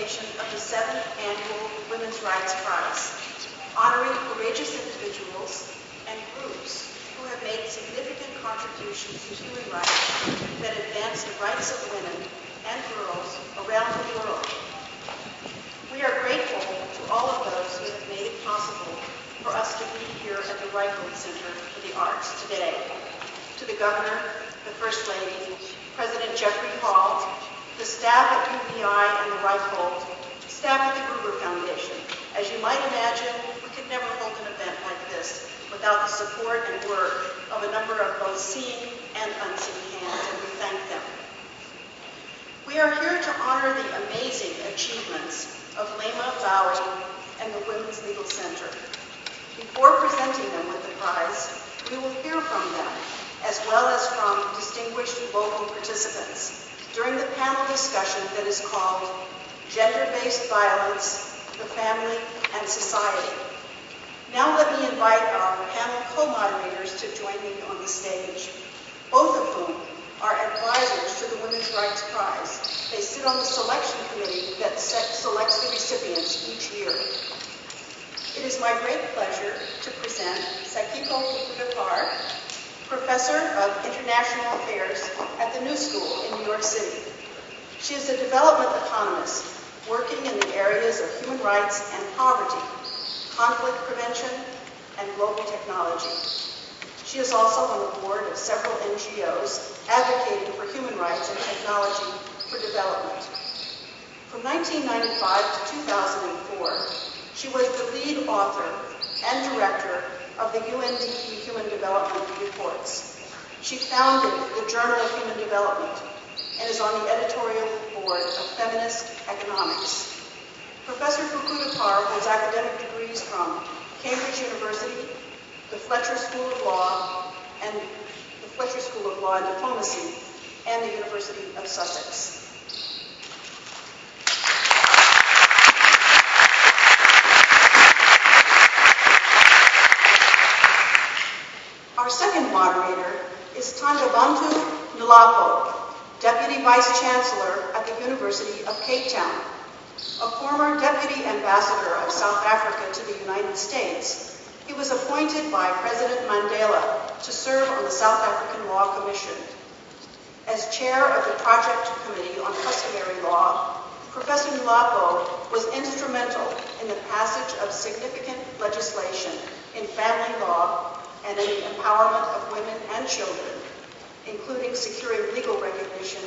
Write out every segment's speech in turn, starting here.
presentation of the 7th Annual Women's Rights Prize, honoring courageous individuals and groups who have made significant contributions to human rights that advance the rights of women and girls around the world. We are grateful to all of those who have made it possible for us to be here at the Reichhold Center for the Arts today. To the Governor, the First Lady, President Jeffrey Hall, the staff at UBI and the Reichhold, staff at the Gruber Foundation. As you might imagine, we could never hold an event like this without the support and work of a number of both seen and unseen hands, and we thank them. We are here to honor the amazing achievements of Leymah Gbowee and the Women's Legal Center. Before presenting them with the prize, we will hear from them, as well as from distinguished local participants, during the panel discussion that is called Gender-Based Violence, the Family and Society. Now let me invite our panel co-moderators to join me on the stage, both of whom are advisors to the Women's Rights Prize. They sit on the selection committee that selects the recipients each year. It is my great pleasure to present Sakiko Fukuda-Parr, Professor of International Affairs at the New School in New York City. She is a development economist working in the areas of human rights and poverty, conflict prevention, and global technology. She is also on the board of several NGOs advocating for human rights and technology for development. From 1995 to 2004, she was the lead author and director of the UNDP Human Development Reports. She founded the Journal of Human Development and is on the editorial board of Feminist Economics. Professor Fukuda-Parr holds academic degrees from Cambridge University, the Fletcher School of Law and Diplomacy, and the University of Sussex. Our second moderator is Thandabantu Nhlapo, Deputy Vice Chancellor at the University of Cape Town. A former Deputy Ambassador of South Africa to the United States, he was appointed by President Mandela to serve on the South African Law Commission. As chair of the Project Committee on Customary Law, Professor Nhlapo was instrumental in the passage of significant legislation in family law and in the empowerment of women and children, including securing legal recognition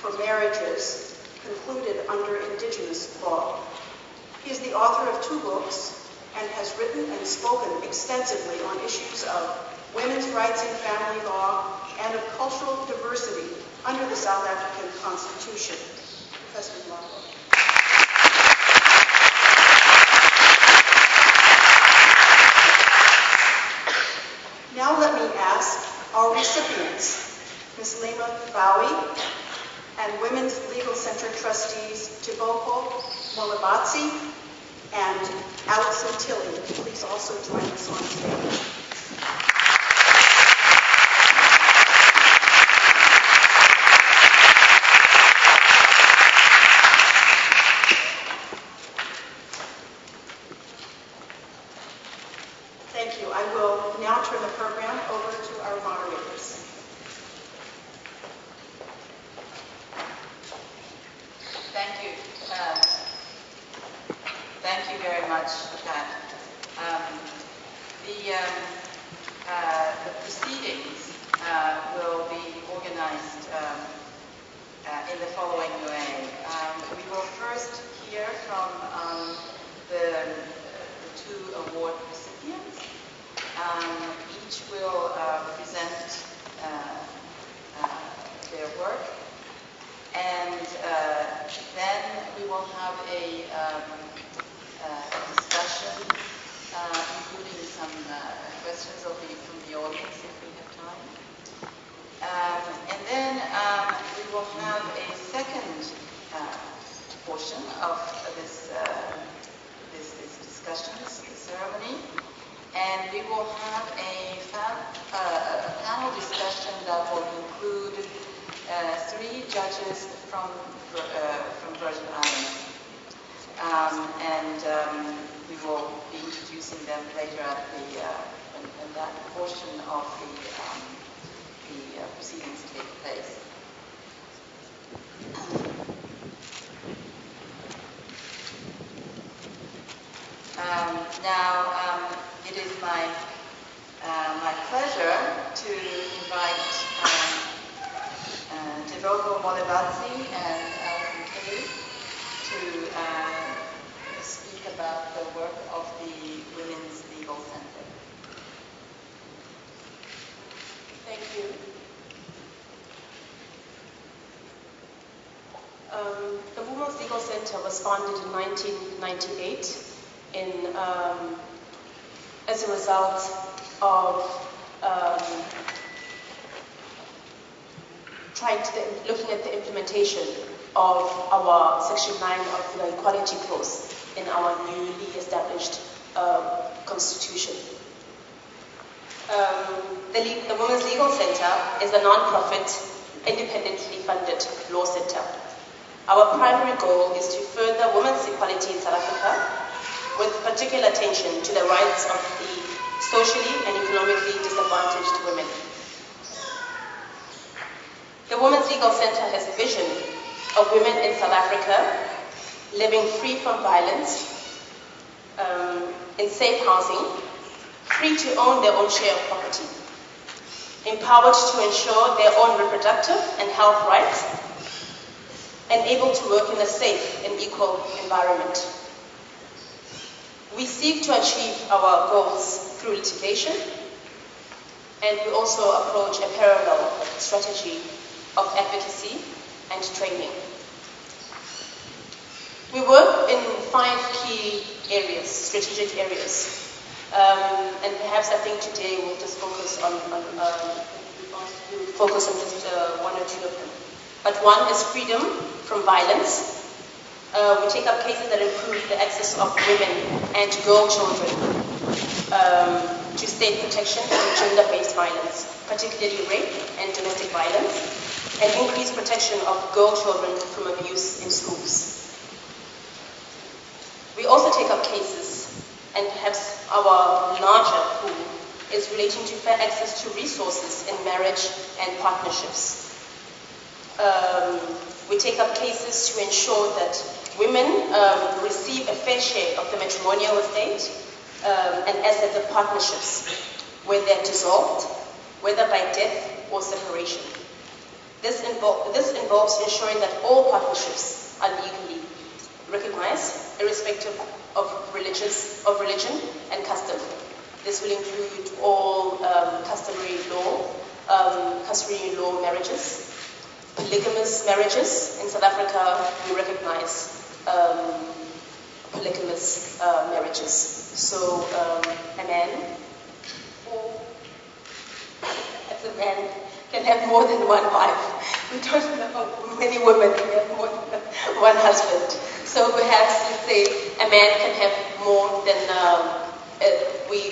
for marriages concluded under Indigenous law. He is the author of 2 books and has written and spoken extensively on issues of women's rights in family law and of cultural diversity under the South African Constitution. Professor Nhlapo. Now let me ask our recipients, Ms. Leymah Gbowee and Women's Legal Center trustees Teboho, Molebatsi, and Alison Tilley, please also join us on stage. Thank you. I will now turn the program over to our moderators. Thank you. Thank you very much, Pat. The proceedings will be organized in the following way. We will first hear from the 2 award recipients. Each will present their work, and then we will have a discussion, including some questions from the audience if we have time. And then we will have a second portion of this discussion, this ceremony, and we will have a panel discussion that will include 3 judges from Virgin Islands. and we will be introducing them later at when that portion of the proceedings take place. Now, it is my pleasure to invite Teboho, Molebatsi, and Alison Tilley to speak about the work of the Women's Legal Center. Thank you. The Women's Legal Center was founded in 1998 as a result of looking at the implementation of our Section 9 of the Equality Clause in our newly established Constitution. The Women's Legal Center is a non-profit, independently funded law center. Our primary goal is to further women's equality in South Africa, with particular attention to the rights of the socially and economically disadvantaged women. The Women's Legal Center has a vision of women in South Africa living free from violence, in safe housing, free to own their own share of property, empowered to ensure their own reproductive and health rights, and able to work in a safe and equal environment. We seek to achieve our goals through litigation, and we also approach a parallel strategy of advocacy and training. We work in 5 key areas, strategic areas, and perhaps I think today we'll just focus on just 1 or 2 of them. But one is freedom from violence. We take up cases that improve the access of women and girl children to state protection from gender-based violence, particularly rape and domestic violence, and increase protection of girl children from abuse in schools. We also take up cases, and perhaps our larger pool is relating to fair access to resources in marriage and partnerships. We take up cases to ensure that women receive a fair share of the matrimonial estate and assets of partnerships where they're dissolved, whether by death or separation. This involves ensuring that all partnerships are legally recognized, irrespective of religion and custom. This will include all customary law marriages. Polygamous marriages. In South Africa, we recognize polygamous marriages. So a man can have more than one wife. We don't know many women can have more than one husband. So perhaps, let's say, a man can have more than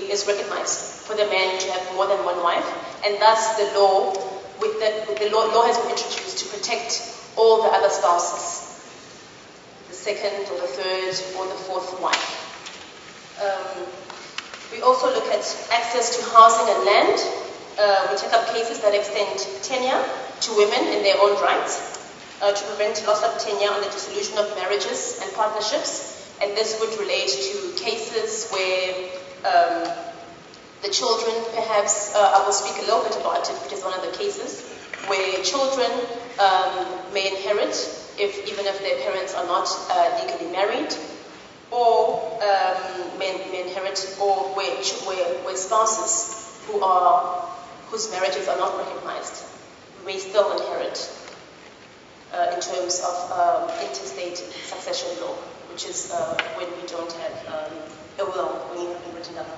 is recognized for the man to have more than one wife, and thus the law has been introduced to protect all the other spouses, the second or the third or the fourth wife. We also look at access to housing and land. We take up cases that extend tenure to women in their own rights, to prevent loss of tenure on the dissolution of marriages and partnerships. And this would relate to cases where the children, perhaps, I will speak a little bit about it, which is one of the cases, where children may inherit even if their parents are not legally married, or may inherit, or where spouses whose marriages are not recognized may still inherit in terms of interstate succession law, which is when we don't have a will, when you have been written down a will.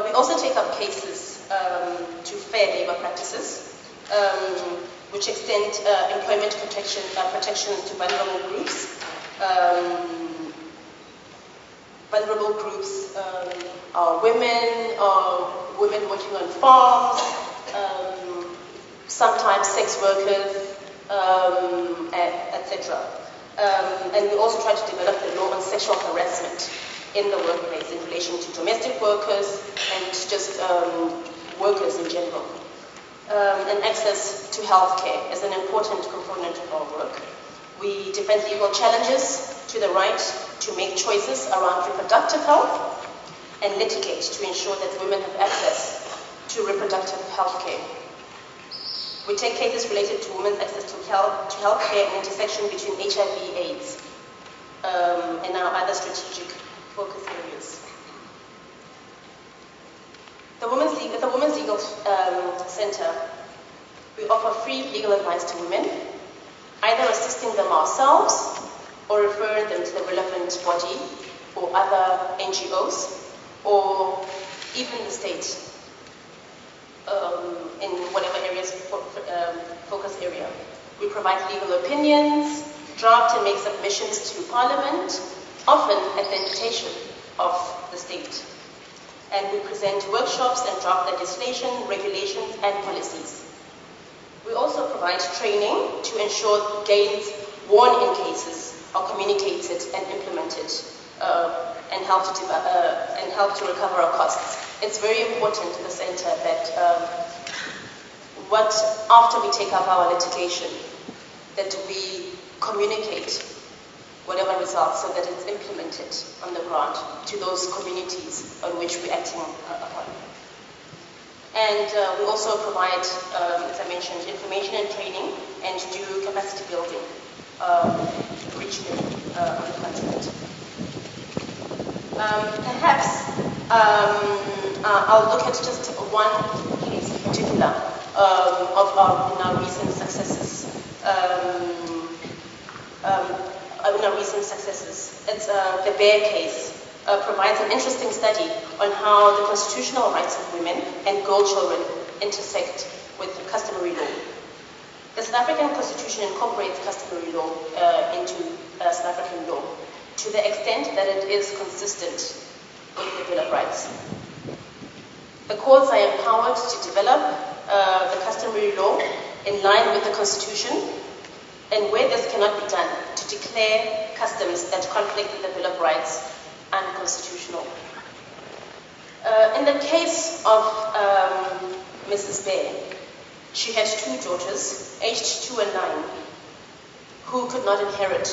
We also take up cases to fair labor practices, which extend employment protection to vulnerable groups. Vulnerable groups are women working on farms, sometimes sex workers, etc. And we also try to develop the law on sexual harassment in the workplace in relation to domestic workers and just workers in general. And access to healthcare is an important component of our work. We defend legal challenges to the right to make choices around reproductive health and litigate to ensure that women have access to reproductive healthcare. We take cases related to women's access to healthcare and intersection between HIV/AIDS and our other strategic focus areas. The Women's Legal Center, we offer free legal advice to women, either assisting them ourselves or referring them to the relevant body or other NGOs or even the state in whatever areas focus area. We provide legal opinions, draft and make submissions to Parliament, often at the invitation of the state. And we present workshops and draft legislation, regulations, and policies. We also provide training to ensure gains won in cases are communicated and implemented and help to recover our costs. It's very important to the center that after we take up our litigation, that we communicate whatever results so that it's implemented on the ground to those communities on which we're acting upon. And we also provide, as I mentioned, information and training and do capacity building regionally on the continent. Perhaps I'll look at just one case in particular in our recent successes. It's the Bear case. Provides an interesting study on how the constitutional rights of women and girl children intersect with customary law. The South African Constitution incorporates customary law into South African law to the extent that it is consistent with the Bill of Rights. The courts are empowered to develop the customary law in line with the Constitution, and where this cannot be done, to declare customs that conflict with the Bill of Rights unconstitutional. In the case of Mrs. Bear, she had two daughters, aged 2 and 9, who could not inherit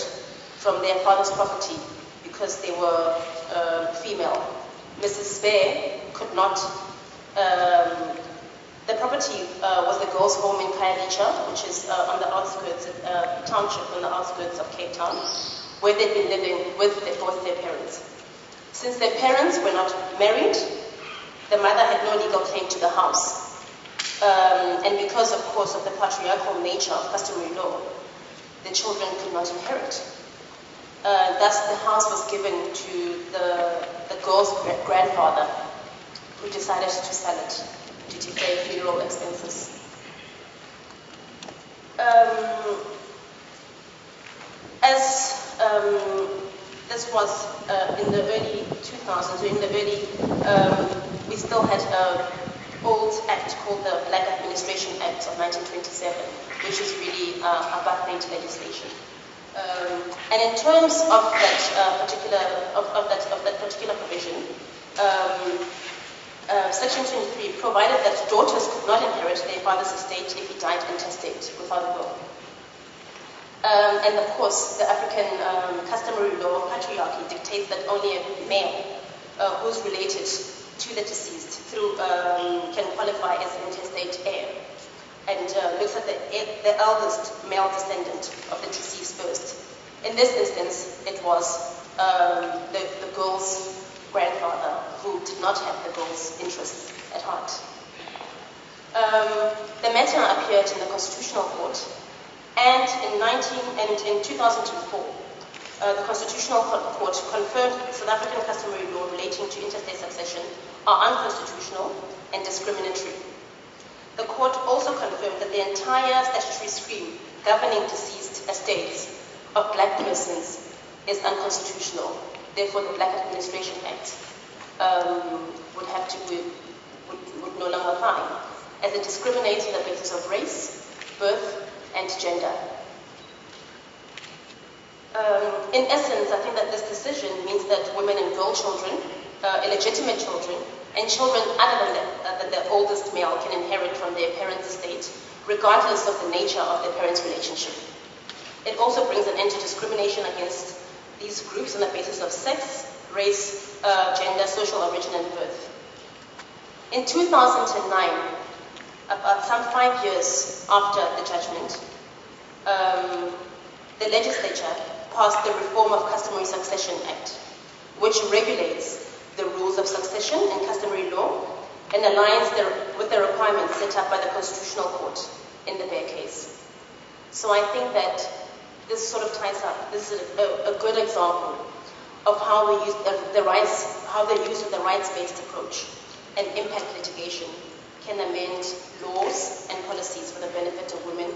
from their father's property because they were female. Mrs. Bear could not, the property was the girls' home in Khayelitsha, which is on the outskirts, township on the outskirts of Cape Town, where they'd been living with both their parents. Since their parents were not married, the mother had no legal claim to the house. And because, of course, of the patriarchal nature of customary law, the children could not inherit. Thus, the house was given to the girl's grandfather, who decided to sell it to defray funeral expenses. This was in the early 2000s, we still had an old act called the Black Administration Act of 1927, which is really apartheid legislation. And in terms of that particular provision, Section 23 provided that daughters could not inherit their father's estate if he died intestate without a will. And of course, the African customary law of patriarchy dictates that only a male who's related to the deceased can qualify as an intestate heir, and looks at the eldest male descendant of the deceased first. In this instance, it was the girl's grandfather who did not have the girl's interests at heart. The matter appeared in the Constitutional Court, and in 2004, the Constitutional Court confirmed that South African customary law relating to interstate succession are unconstitutional and discriminatory. The court also confirmed that the entire statutory scheme governing deceased estates of black persons is unconstitutional. Therefore, the Black Administration Act would no longer apply, as it discriminates on the basis of race, birth, and gender. In essence, I think that this decision means that women and girl children, illegitimate children, and children other than the oldest male can inherit from their parents' estate, regardless of the nature of their parents' relationship. It also brings an end to discrimination against these groups on the basis of sex, race, gender, social origin, and birth. In 2009, about some 5 years after the judgment, the legislature passed the Reform of Customary Succession Act, which regulates the rules of succession and customary law and aligns with the requirements set up by the Constitutional Court in the Bear case. So I think that this sort of ties up. This is a good example of how we use how the use of the rights-based approach and impact litigation can amend laws and policies for the benefit of women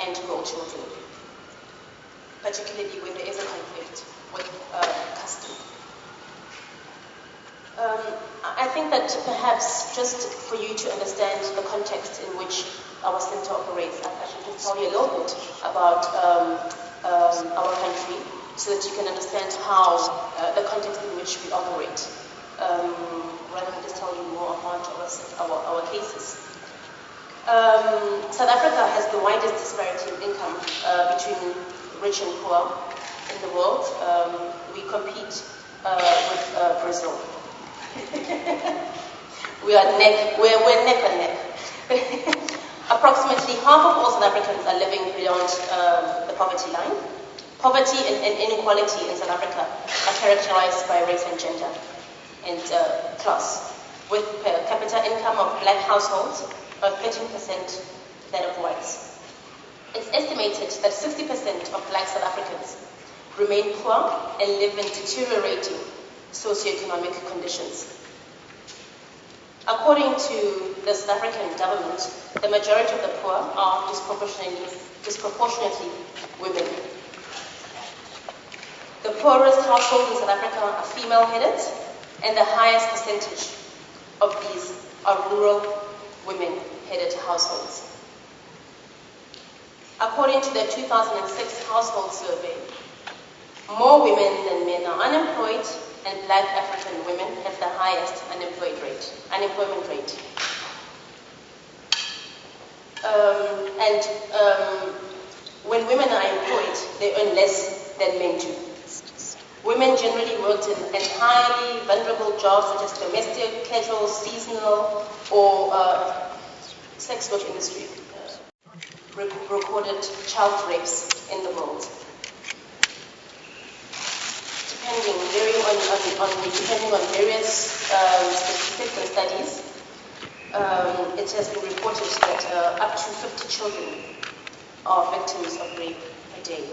and girl children, particularly when there is a conflict with custom. I think that perhaps just for you to understand the context in which our center operates, I should just tell you a little bit about our country so that you can understand how the context in which we operate, rather than just tell you more about our cases. South Africa has the widest disparity in income between rich and poor in the world. We compete with Brazil. We're neck and neck. Approximately half of all South Africans are living beyond the poverty line. Poverty and inequality in South Africa are characterized by race and gender and class, with per capita income of black households of 13% that of whites. It's estimated that 60% of black South Africans remain poor and live in deteriorating socioeconomic conditions. According to the South African government, the majority of the poor are disproportionately women. The poorest households in South Africa are female-headed, and the highest percentage of these are rural women-headed households. According to the 2006 household survey, more women than men are unemployed, and black African women have the highest unemployment rate. When women are employed, they earn less than men do. Women generally worked in highly vulnerable jobs such as domestic, casual, seasonal, or sex work industry. Recorded child rapes in the world. Depending on various statistics and studies, it has been reported that up to 50 children are victims of rape a day.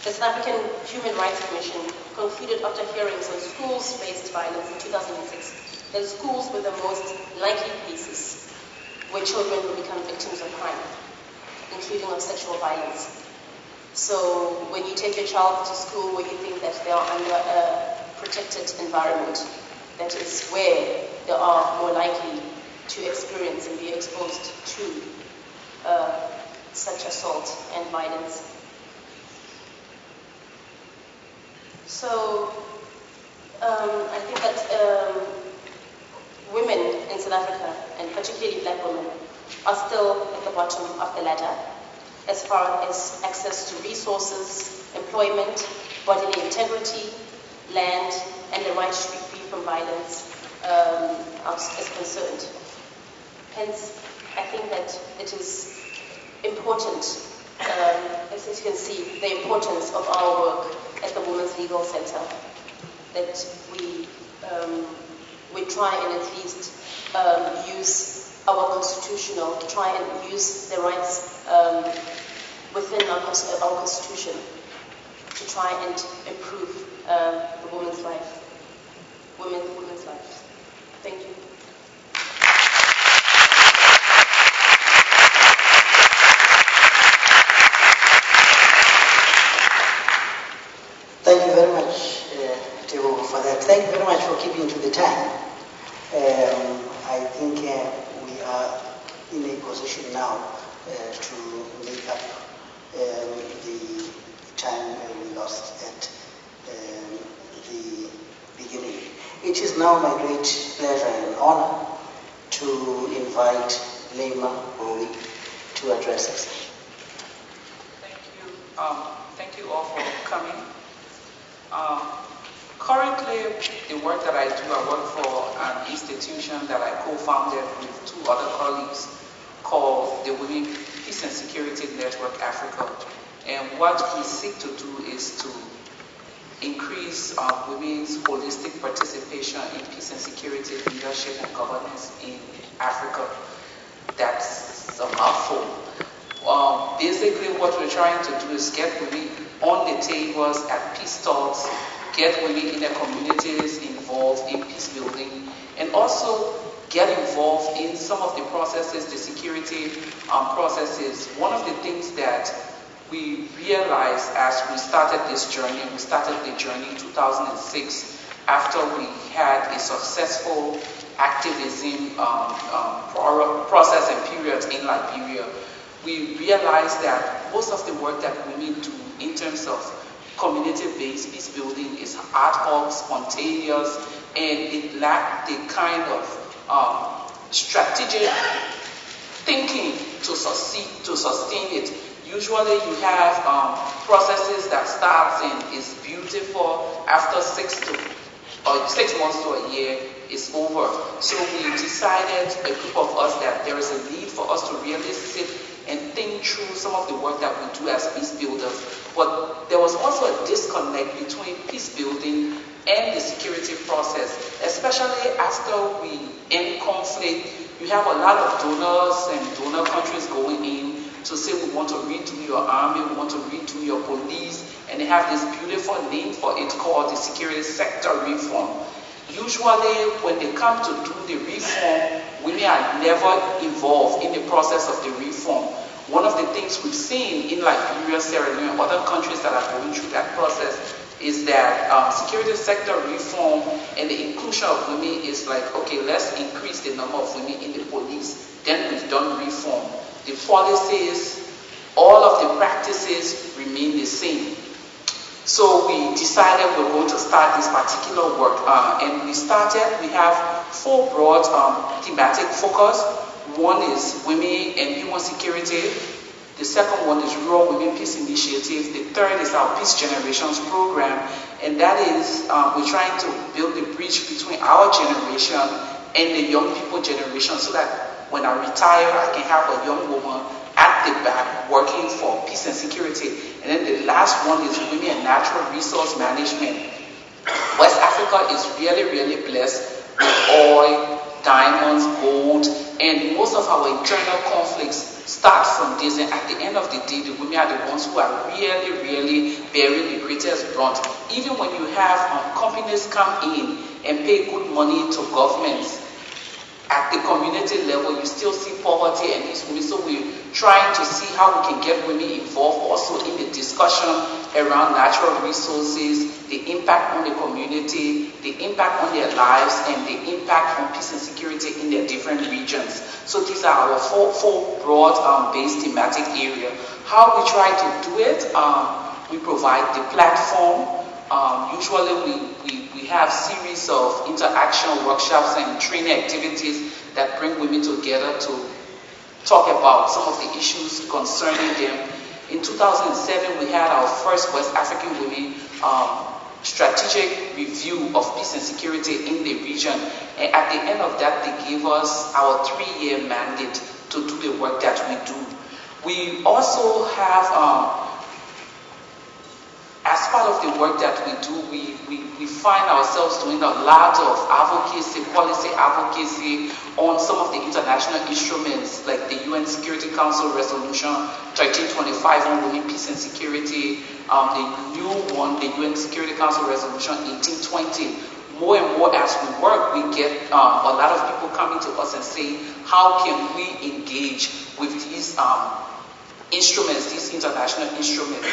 The South African Human Rights Commission concluded after hearings on schools-based violence in 2006 that schools were the most likely places where children will become victims of crime, including of sexual violence. So when you take your child to school where you think that they are under a protected environment, that is where they are more likely to experience and be exposed to such assault and violence. So I think that women in South Africa, and particularly black women, are still at the bottom of the ladder as far as access to resources, employment, bodily integrity, land, and the right to be free from violence is concerned. Hence, I think that it is important, as you can see, the importance of our work at the Women's Legal Center, that we try and at least use our try and use the rights within our constitution to try and improve the women's life, women's lives. Thank you. Thank you very much, Teboho, for that. Thank you very much for keeping to the time. I think we are in a position now to make up the time we It is now my great pleasure and honor to invite Leymah Gbowee to address us. Thank you. Thank you all for coming. Currently, the work that I do, I work for an institution that I co-founded with two other colleagues called the Women Peace and Security Network Africa. And what we seek to do is to increase women's holistic participation in peace and security, leadership and governance in Africa. That's a mouthful. Basically what we're trying to do is get women on the tables at peace talks, get women in their communities involved in peace building, and also get involved in some of the processes, the security processes. One of the things that we realized as we started this journey, we started the journey in 2006 after we had a successful activism process and period in Liberia. We realized that most of the work that women do in terms of community-based peace building is ad hoc, spontaneous, and it lacked the kind of strategic thinking to sustain it. Usually you have processes that starts and is beautiful after 6 months to a year is over. So we decided, a group of us, that there is a need for us to really sit and think through some of the work that we do as peace builders. But there was also a disconnect between peace building and the security process, especially after we end conflict. You have a lot of donors and donor countries going in to say we want to redo your army, we want to redo your police, and they have this beautiful name for it called the security sector reform. Usually when they come to do the reform, women are never involved in the process of the reform. One of the things we've seen in Liberia, Sierra Leone, and other countries that are going through that process is that security sector reform and the inclusion of women is like, okay, let's increase the number of women in the police. Then we've done reform. The policies, all of the practices remain the same. So we decided we're going to start this particular work, and we have 4 broad thematic focus. One is women and human security. The second one is Rural Women Peace Initiative. The third is our Peace Generations program, and that is we're trying to build a bridge between our generation and the young people generation, so that when I retire, I can have a young woman at the back working for peace and security. And then the last one is women and natural resource management. West Africa is really, really blessed with oil, diamonds, gold, and most of our internal conflicts start from this. And at the end of the day, the women are the ones who are really, really bearing the greatest brunt. Even when you have companies come in and pay good money to governments, at the community level, you still see poverty and these women. So we're trying to see how we can get women involved also in the discussion around natural resources, the impact on the community, the impact on their lives, and the impact on peace and security in their different regions. So these are our four broad-based thematic areas. How we try to do it, we provide the platform. Usually we have series of interaction workshops and training activities that bring women together to talk about some of the issues concerning them. In 2007, we had our first West African Women strategic review of peace and security in the region. And at the end of that, they gave us our 3-year mandate to do the work that we do. We also have as part of the work that we do, we find ourselves doing a lot of advocacy, policy advocacy on some of the international instruments like the UN Security Council Resolution 1325 on women, peace and security, the new one, the UN Security Council Resolution 1820. More and more as we work, we get a lot of people coming to us and saying, how can we engage with these instruments, these international instruments?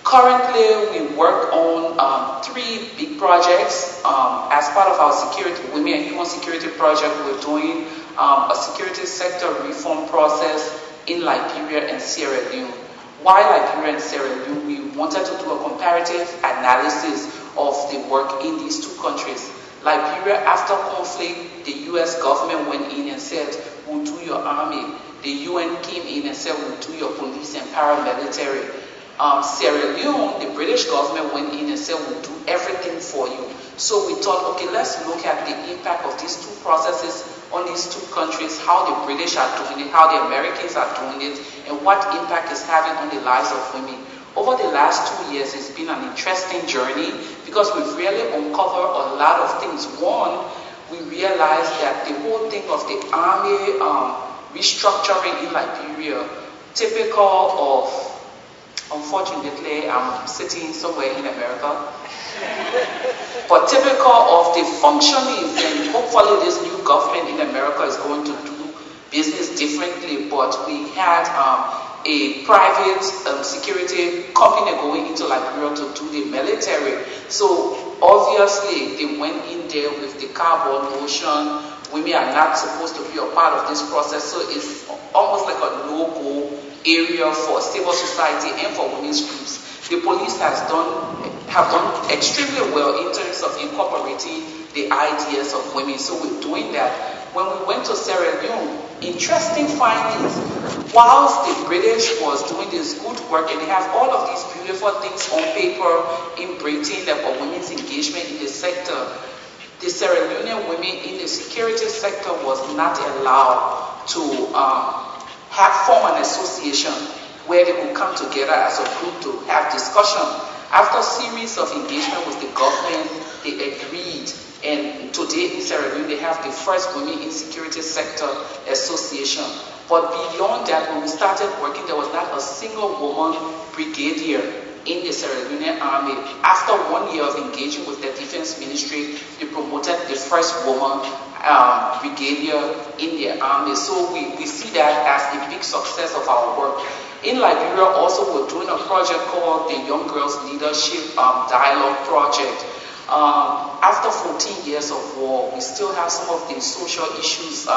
Currently, we work on 3 big projects. As part of our security, women and human security project, we're doing a security sector reform process in Liberia and Sierra Leone. Why Liberia and Sierra Leone? We wanted to do a comparative analysis of the work in these 2 countries. Liberia, after conflict, the U.S. government went in and said, we'll do your army. The UN came in and said, we'll do your police and paramilitary. Sierra Leone, the British government went in and said, we'll do everything for you. So we thought, okay, let's look at the impact of these two processes on these two countries, how the British are doing it, how the Americans are doing it, and what impact it's having on the lives of women. Over the last 2 years, it's been an interesting journey because we've really uncovered a lot of things. One, we realized that the whole thing of the army restructuring in Liberia, typical of, unfortunately, I'm sitting somewhere in America, but typical of the functionings, and hopefully this new government in America is going to do business differently, but we had a private security company going into Liberia to do the military. So obviously they went in there with the carbon notion, women are not supposed to be a part of this process, so it's almost like a no-go area for civil society and for women's groups. The police have done extremely well in terms of incorporating the ideas of women, so we're doing that. When we went to Sierra Leone, interesting findings. Whilst the British was doing this good work and they have all of these beautiful things on paper in Britain about women's engagement in the sector, the Sierra Leonean women in the security sector was not allowed to form an association where they could come together as a group to have discussion. After a series of engagement with the government, they agreed, and today in Sierra Leone they have the first Women in Security Sector Association. But beyond that, when we started working, there was not a single woman brigadier in the Sierra Leonean army. After 1 year of engaging with the Defense Ministry, they promoted the first woman brigadier in the army. So we see that as a big success of our work. In Liberia also, we're doing a project called the Young Girls Leadership Dialogue Project. After 14 years of war, we still have some of the social issues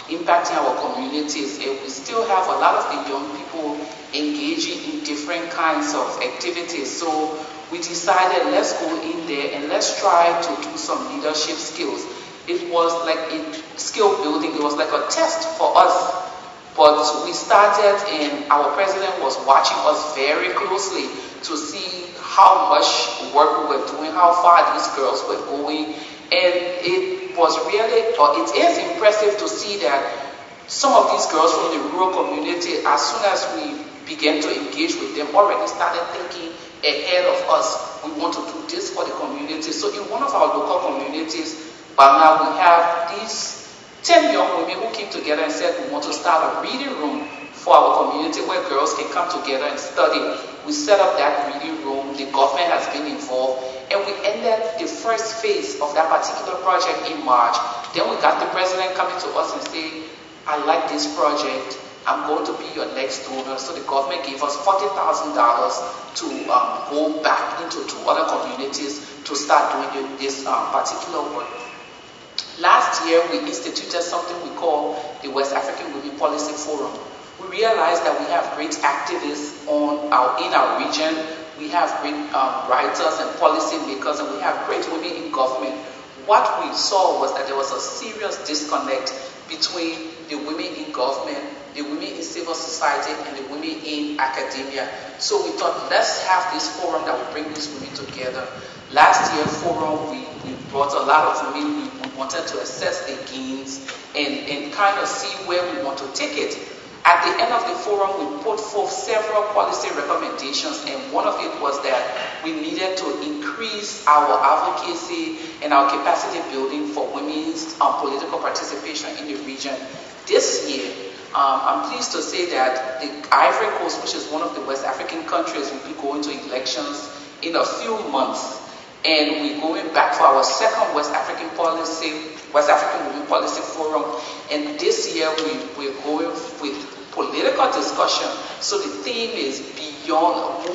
impacting our communities, and we still have a lot of the young people engaging in different kinds of activities. So we decided, let's go in there and let's try to do some leadership skills. It was like a skill building, it was like a test for us. But we started, and our president was watching us very closely to see how much work we were doing, how far these girls were going. And it was really, or it is impressive to see that some of these girls from the rural community, as soon as we began to engage with them, already started thinking ahead of us. We want to do this for the community. So in one of our local communities, by now we have these 10 young women who came together and said we want to start a reading room for our community where girls can come together and study. We set up that reading room, the government has been involved, and we ended the first phase of that particular project in March. Then we got the president coming to us and saying, I like this project, I'm going to be your next donor. So the government gave us $40,000 to go back into 2 other communities to start doing this particular work. Last year, we instituted something we call the West African Women Policy Forum. We realized that we have great activists in our region. We have great writers and policy makers, and we have great women in government. What we saw was that there was a serious disconnect between the women in government, the women in civil society, and the women in academia. So we thought, let's have this forum that will bring these women together. Last year forum, we brought a lot of women. We wanted to assess the gains and kind of see where we want to take it. At the end of the forum, we put forth several policy recommendations, and one of it was that we needed to increase our advocacy and our capacity building for women's political participation in the region. This year, I'm pleased to say that the Ivory Coast, which is one of the West African countries, will be going to elections in a few months. And we're going back for our second West African Women Policy Forum. And this year we're going with political discussion. So the theme is beyond,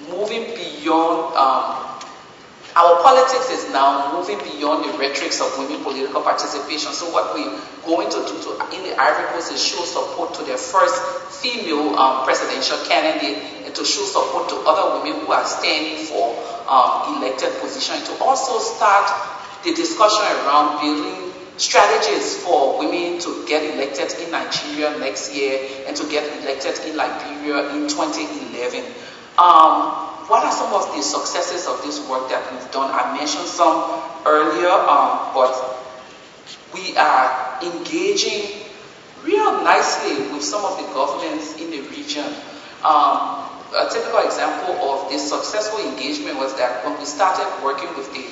moving beyond, our politics is now moving beyond the rhetorics of women political participation. So what we're going to do in the Ivory Coast is show support to their first female presidential candidate, and to show support to other women who are standing for elected position, to also start the discussion around building strategies for women to get elected in Nigeria next year and to get elected in Liberia in 2011. What are some of the successes of this work that we've done? I mentioned some earlier, but we are engaging real nicely with some of the governments in the region. A typical example of this successful engagement was that when we started working with the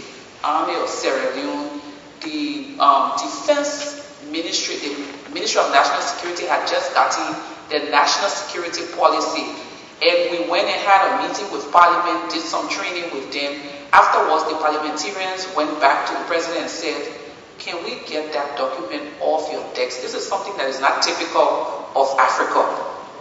Army of Sierra Leone, the Defense Ministry, the Ministry of National Security had just gotten the National Security Policy. And we went and had a meeting with Parliament, did some training with them. Afterwards, the parliamentarians went back to the president and said, can we get that document off your desk? This is something that is not typical of Africa.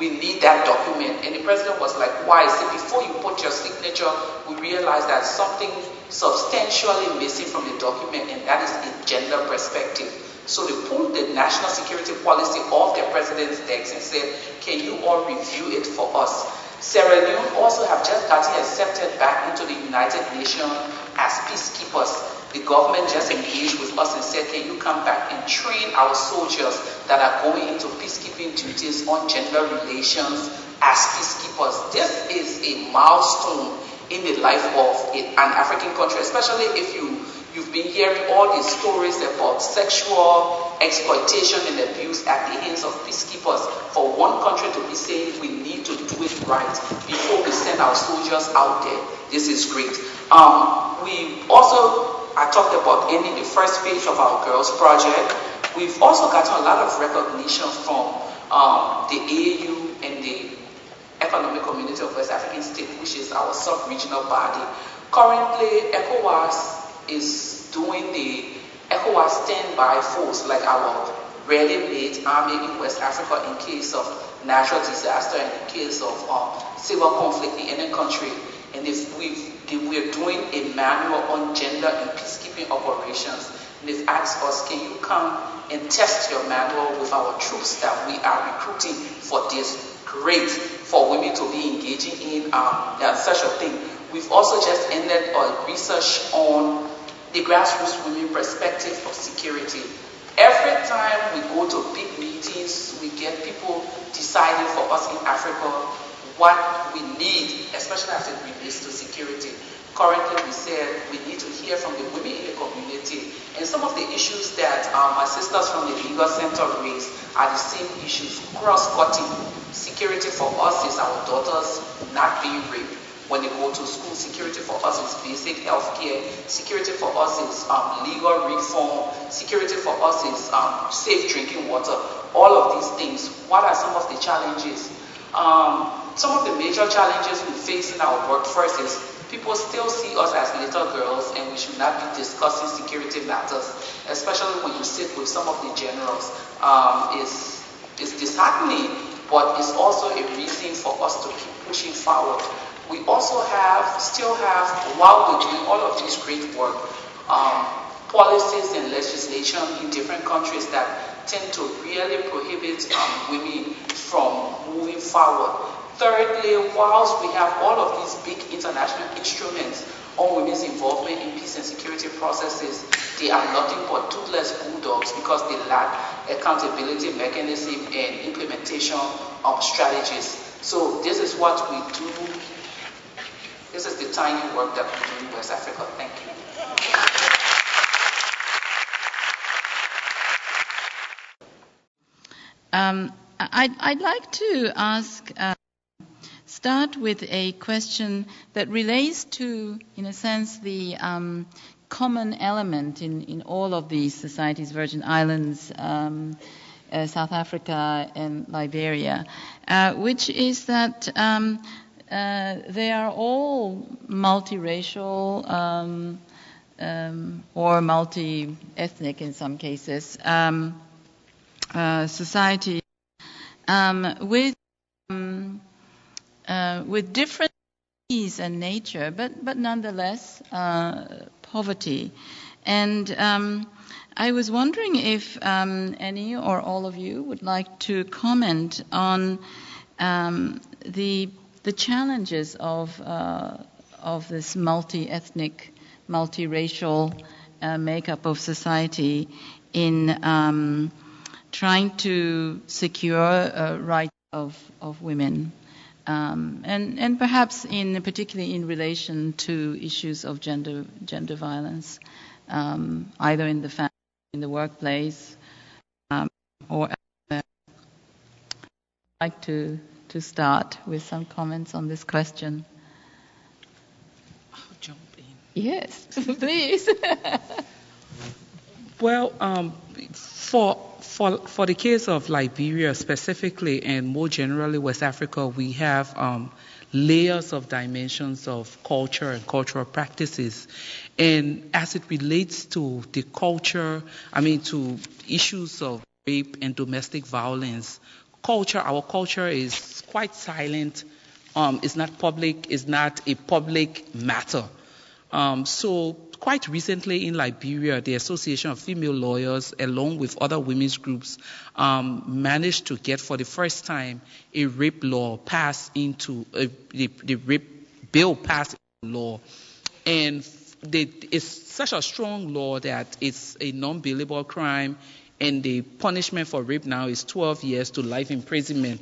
We need that document. And the president was like, why? He said, before you put your signature, we realized that something substantially missing from the document, and that is a gender perspective. So they pulled the national security policy off the president's desk and said, can you all review it for us? Sierra Leone also have just gotten accepted back into the United Nations as peacekeepers. The government just engaged with us and said, can you come back and train our soldiers that are going into peacekeeping duties on gender relations as peacekeepers? This is a milestone in the life of an African country, especially if you've been hearing all these stories about sexual exploitation and abuse at the hands of peacekeepers. For one country to be saying we need to do it right before we send our soldiers out there, this is great. I talked about ending the first phase of our Girls Project. We've also gotten a lot of recognition from the AAU and the Economic Community of West African States, which is our sub-regional body. Currently, ECOWAS is doing the ECOWAS standby force, like our ready-made army in West Africa in case of natural disaster and in case of civil conflict in any country. And we're doing a manual on gender and peacekeeping operations. And they've asked us, can you come and test your manual with our troops that we are recruiting for this? Great, for women to be engaging in such a thing. We've also just ended our research on the grassroots women perspective of security. Every time we go to big meetings, we get people deciding for us in Africa what we need, especially as it relates to security. Currently, we said we need to hear from the women in the community. And some of the issues that my sisters from the Legal Center raised are the same issues, cross-cutting. Security for us is our daughters not being raped when they go to school. Security for us is basic health care. Security for us is legal reform. Security for us is safe drinking water. All of these things. What are some of the challenges? Some of the major challenges we face in our work first is people still see us as little girls, and we should not be discussing security matters, especially when you sit with some of the generals. It's disheartening, but it's also a reason for us to keep pushing forward. We also still have, while we're doing all of this great work, policies and legislation in different countries that tend to really prohibit women from moving forward. Thirdly, whilst we have all of these big international instruments on women's involvement in peace and security processes, they are nothing but toothless bulldogs because they lack accountability mechanism and implementation of strategies. So this is what we do. This is the tiny work that we do in West Africa. Thank you. I'd like to start with a question that relates to, in a sense, the common element in all of these societies, Virgin Islands, South Africa, and Liberia, which is that they are all multiracial or multi-ethnic in some cases societies with different needs and nature, but nonetheless poverty. And I was wondering if any or all of you would like to comment on the challenges of this multi-ethnic, multiracial makeup of society in trying to secure rights of women, and perhaps particularly in relation to issues of gender violence, either in the family, in the workplace, or elsewhere. I'd like to start with some comments on this question. I'll jump in. Yes, please. Well, for the case of Liberia specifically, and more generally West Africa, we have layers of dimensions of culture and cultural practices. And as it relates to the culture, to issues of rape and domestic violence, our culture is quite silent. It's not public. It's not a public matter. So quite recently in Liberia, the Association of Female Lawyers, along with other women's groups, managed to get for the first time a rape law passed into the rape bill passed into law, and it's such a strong law that it's a non-bailable crime, and the punishment for rape now is 12 years to life imprisonment.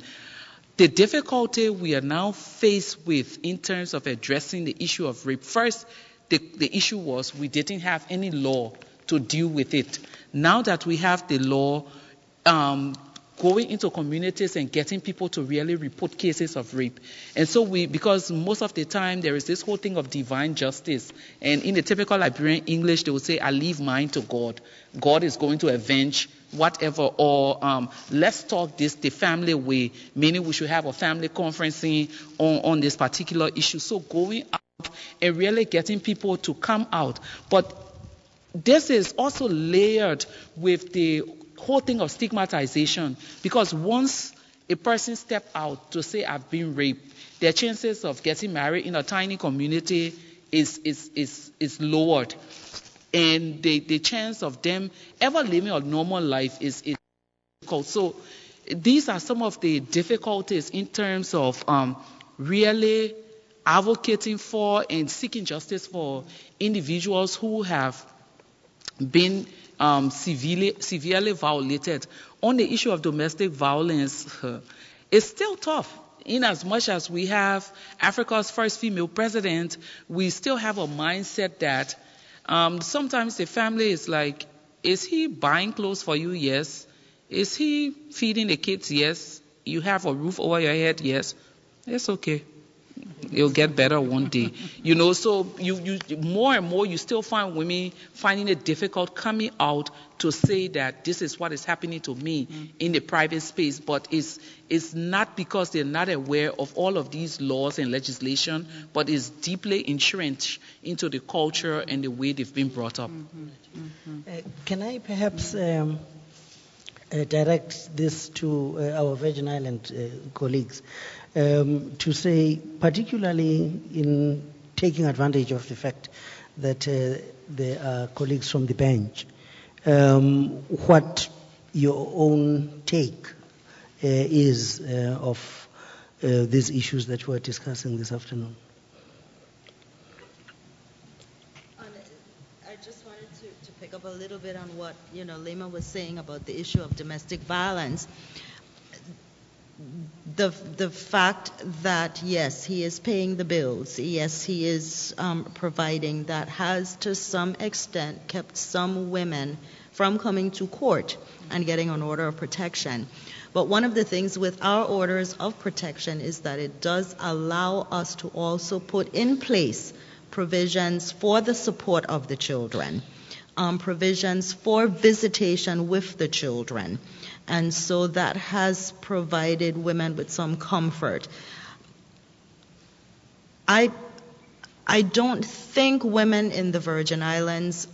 The difficulty we are now faced with in terms of addressing the issue of rape, first, the issue was we didn't have any law to deal with it. Now that we have the law, going into communities and getting people to really report cases of rape. And so because most of the time there is this whole thing of divine justice, and in the typical Liberian English, they would say, I leave mine to God. God is going to avenge whatever, or let's talk this the family way, meaning we should have a family conferencing on this particular issue. So going out and really getting people to come out. But this is also layered with the whole thing of stigmatization, because once a person steps out to say I've been raped, their chances of getting married in a tiny community is lowered, and the chance of them ever living a normal life is difficult. So these are some of the difficulties in terms of really advocating for and seeking justice for individuals who have been severely violated. On the issue of domestic violence, it's still tough. In as much as we have Africa's first female president, we still have a mindset that sometimes the family is like, is he buying clothes for you? Yes. Is he feeding the kids? Yes. You have a roof over your head? Yes. It's okay. It'll get better one day. So you more and more you still find women finding it difficult coming out to say that this is what is happening to me in the private space. But it's not because they're not aware of all of these laws and legislation, but it's deeply entrenched into the culture and the way they've been brought up. Can I perhaps direct this to our Virgin Island colleagues? To say, particularly in taking advantage of the fact that there are colleagues from the bench, what your own take is of these issues that we're discussing this afternoon. I just wanted to pick up a little bit on what Leymah was saying about the issue of domestic violence. The fact that, yes, he is paying the bills, yes, he is providing, that has to some extent kept some women from coming to court and getting an order of protection. But one of the things with our orders of protection is that it does allow us to also put in place provisions for the support of the children, provisions for visitation with the children. And so that has provided women with some comfort. I don't think women in the Virgin Islands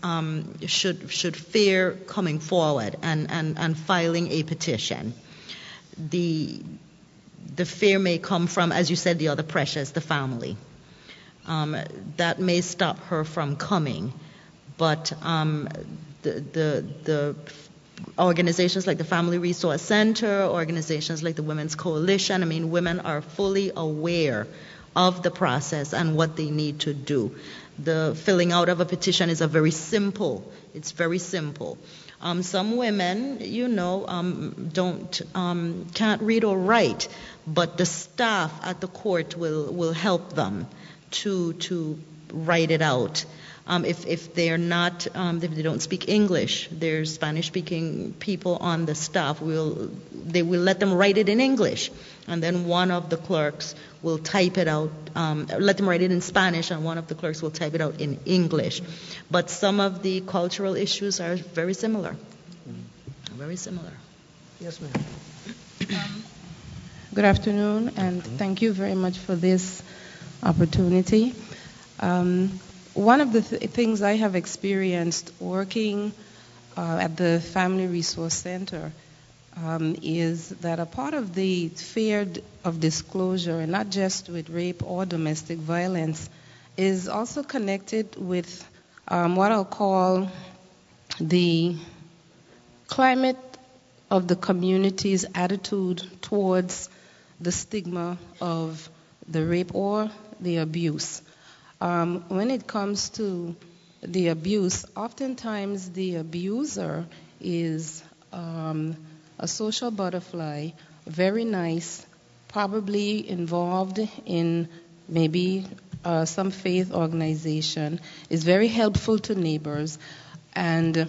should fear coming forward and filing a petition. The fear may come from, as you said, the other pressures, the family. That may stop her from coming. But the organizations like the Family Resource Center, organizations like the Women's Coalition, women are fully aware of the process and what they need to do. The filling out of a petition is it's very simple. Some women, can't read or write, but the staff at the court will help them to write it out. If they're not, if they don't speak English, there's Spanish-speaking people on the staff. They will let them write it in English, and then one of the clerks will type it out. Let them write it in Spanish, and one of the clerks will type it out in English. But some of the cultural issues are very similar. Very similar. Yes, ma'am. Good afternoon, and thank you very much for this opportunity. One of the things I have experienced working at the Family Resource Center is that a part of the fear of disclosure, and not just with rape or domestic violence, is also connected with what I'll call the climate of the community's attitude towards the stigma of the rape or the abuse. When it comes to the abuse, oftentimes the abuser is a social butterfly, very nice, probably involved in maybe some faith organization, is very helpful to neighbors, and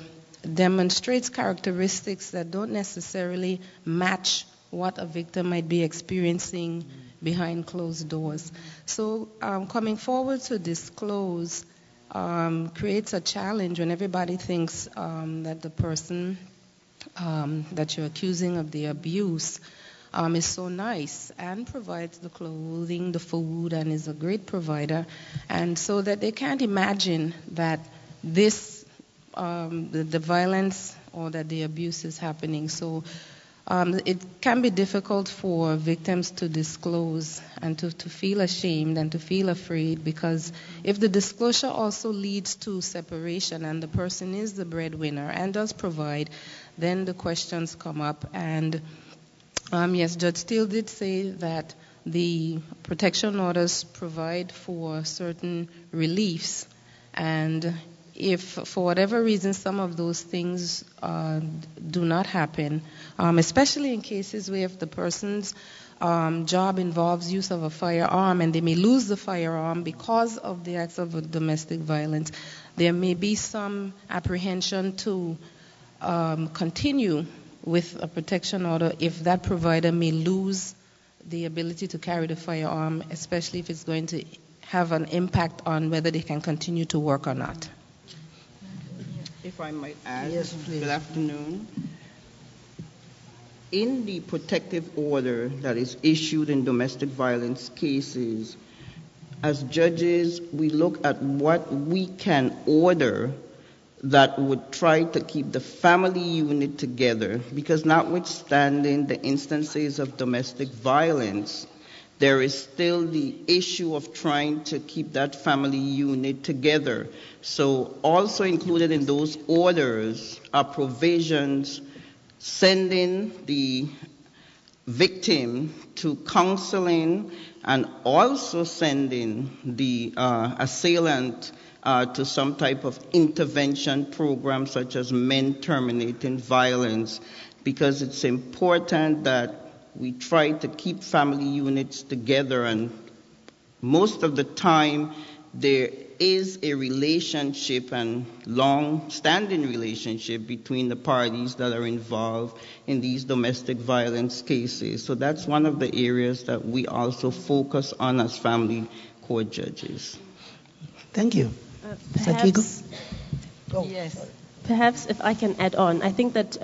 demonstrates characteristics that don't necessarily match what a victim might be experiencing behind closed doors. So coming forward to disclose creates a challenge when everybody thinks that the person that you're accusing of the abuse is so nice and provides the clothing, the food, and is a great provider, and so that they can't imagine that this the violence or that the abuse is happening. So it can be difficult for victims to disclose and to feel ashamed and to feel afraid, because if the disclosure also leads to separation and the person is the breadwinner and does provide, then the questions come up. And yes, Judge Steele did say that the protection orders provide for certain reliefs, and if for whatever reason some of those things do not happen, especially in cases where if the person's job involves use of a firearm and they may lose the firearm because of the acts of domestic violence, there may be some apprehension to continue with a protection order if that provider may lose the ability to carry the firearm, especially if it's going to have an impact on whether they can continue to work or not. If I might add, yes, please. Good afternoon. In the protective order that is issued in domestic violence cases, as judges, we look at what we can order that would try to keep the family unit together, because notwithstanding the instances of domestic violence, there is still the issue of trying to keep that family unit together. So also included in those orders are provisions sending the victim to counseling and also sending the assailant to some type of intervention program such as Men Terminating Violence, because it's important that we try to keep family units together, and most of the time there is a relationship and long-standing relationship between the parties that are involved in these domestic violence cases. So that's one of the areas that we also focus on as family court judges. Thank you. Sakiko? Yes. Perhaps if I can add on, I think that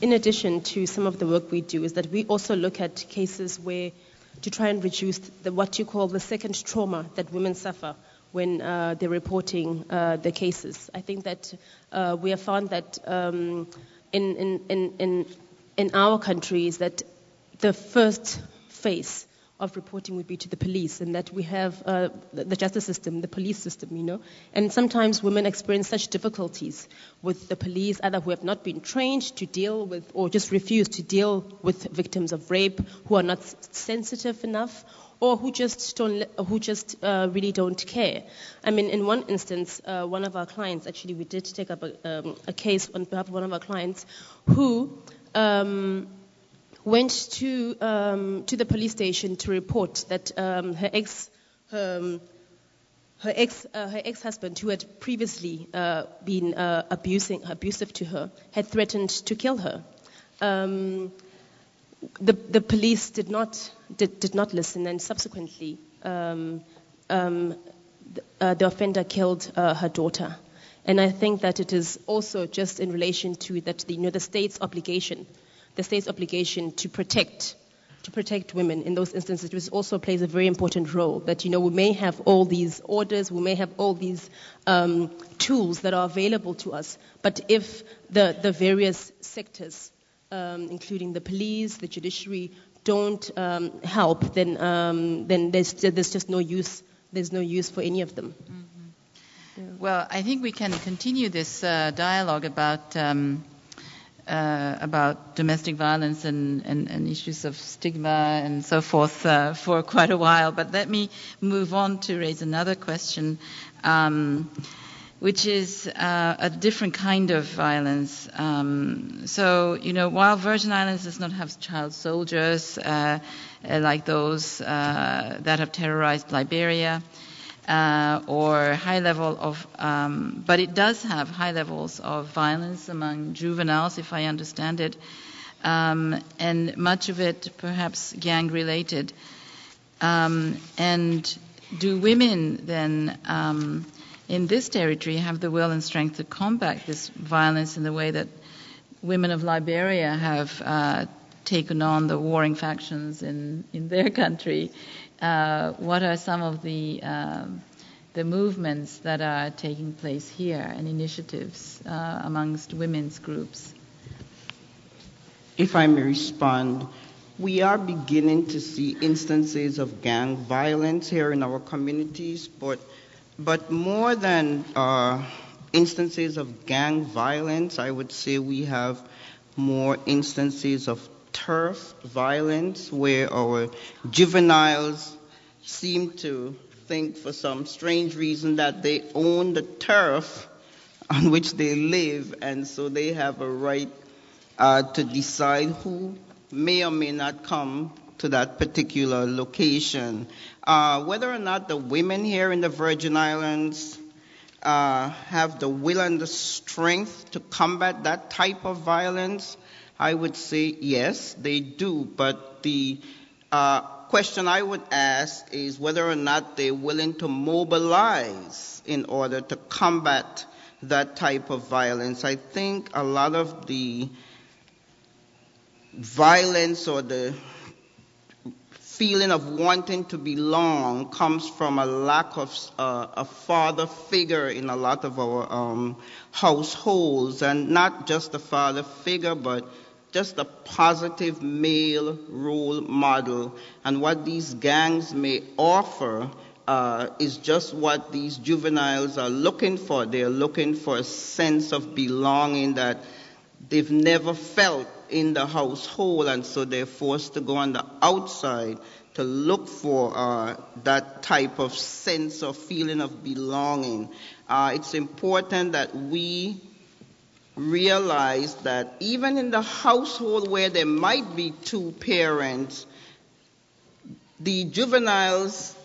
in addition to some of the work we do is that we also look at cases where to try and reduce what you call the second trauma that women suffer when they're reporting the cases. I think that we have found that in our countries that the first phase of reporting would be to the police, and that we have the justice system, the police system, you know. And sometimes women experience such difficulties with the police, either who have not been trained to deal with or just refuse to deal with victims of rape, who are not sensitive enough, or who just really don't care. I mean, in one instance, one of our clients, actually, we did take up a case on behalf of one of our clients who went to the police station to report that her ex-husband, who had previously been abusive to her, had threatened to kill her. The police did not listen, and subsequently the offender killed her daughter. And I think that it is also just in relation to that, the state's obligation to protect women in those instances, which also plays a very important role. That we may have all these orders, we may have all these tools that are available to us, but if the various sectors, including the police, the judiciary, don't help, then there's just no use. There's no use for any of them. Mm-hmm. Yeah. Well, I think we can continue this dialogue about domestic violence and issues of stigma and so forth for quite a while. But let me move on to raise another question, which is a different kind of violence. So, while Virgin Islands does not have child soldiers like those that have terrorized Liberia, or high level of, but it does have high levels of violence among juveniles, if I understand it, and much of it perhaps gang-related. And do women then in this territory have the will and strength to combat this violence in the way that women of Liberia have taken on the warring factions in their country? What are some of the movements that are taking place here and initiatives amongst women's groups? If I may respond, we are beginning to see instances of gang violence here in our communities, but more than instances of gang violence, I would say we have more instances of turf violence, where our juveniles seem to think for some strange reason that they own the turf on which they live, and so they have a right to decide who may or may not come to that particular location. Whether or not the women here in the Virgin Islands have the will and the strength to combat that type of violence, I would say yes, they do. But the question I would ask is whether or not they're willing to mobilize in order to combat that type of violence. I think a lot of the violence or the feeling of wanting to belong comes from a lack of a father figure in a lot of our households, and not just a father figure, but just a positive male role model. And what these gangs may offer is just what these juveniles are looking for. They're looking for a sense of belonging that they've never felt in the household, and so they're forced to go on the outside to look for that type of sense of feeling of belonging. It's important that we realize that even in the household where there might be two parents, the juveniles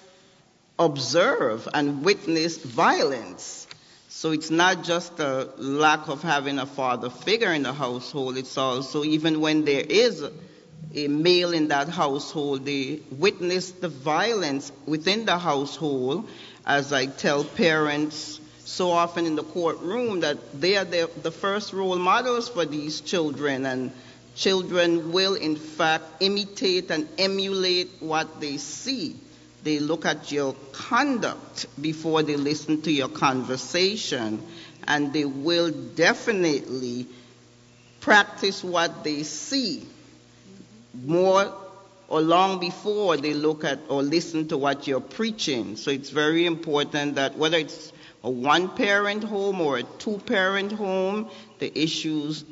observe and witness violence. So it's not just a lack of having a father figure in the household, it's also even when there is a male in that household, they witness the violence within the household. As I tell parents so often in the courtroom, that they are the first role models for these children, and children will in fact imitate and emulate what they see. They look at your conduct before they listen to your conversation, and they will definitely practice what they see more or long before they look at or listen to what you're preaching. So it's very important that whether it's a one-parent home or a two-parent home, the issues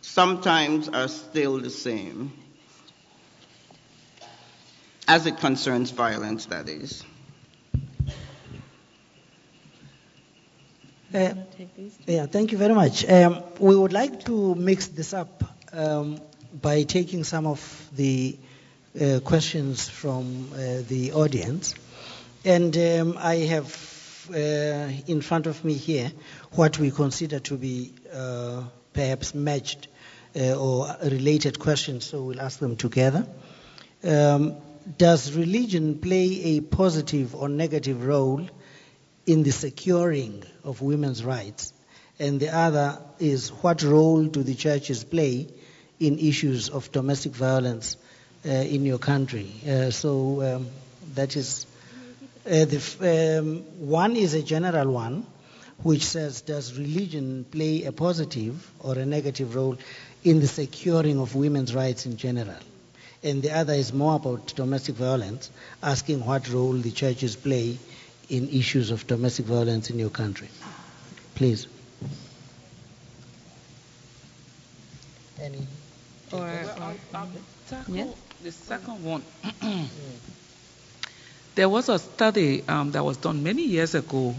sometimes are still the same. as it concerns violence, that is. Thank you very much. We would like to mix this up by taking some of the questions from the audience. And I have in front of me here what we consider to be perhaps matched or related questions, so we'll ask them together. Does religion play a positive or negative role in the securing of women's rights? And the other is, what role do the churches play in issues of domestic violence in your country? That is, one is a general one, which says, does religion play a positive or a negative role in the securing of women's rights in general? And the other is more about domestic violence, asking what role the churches play in issues of domestic violence in your country. Please. Any? I'll tackle the second one. There was a study that was done many years ago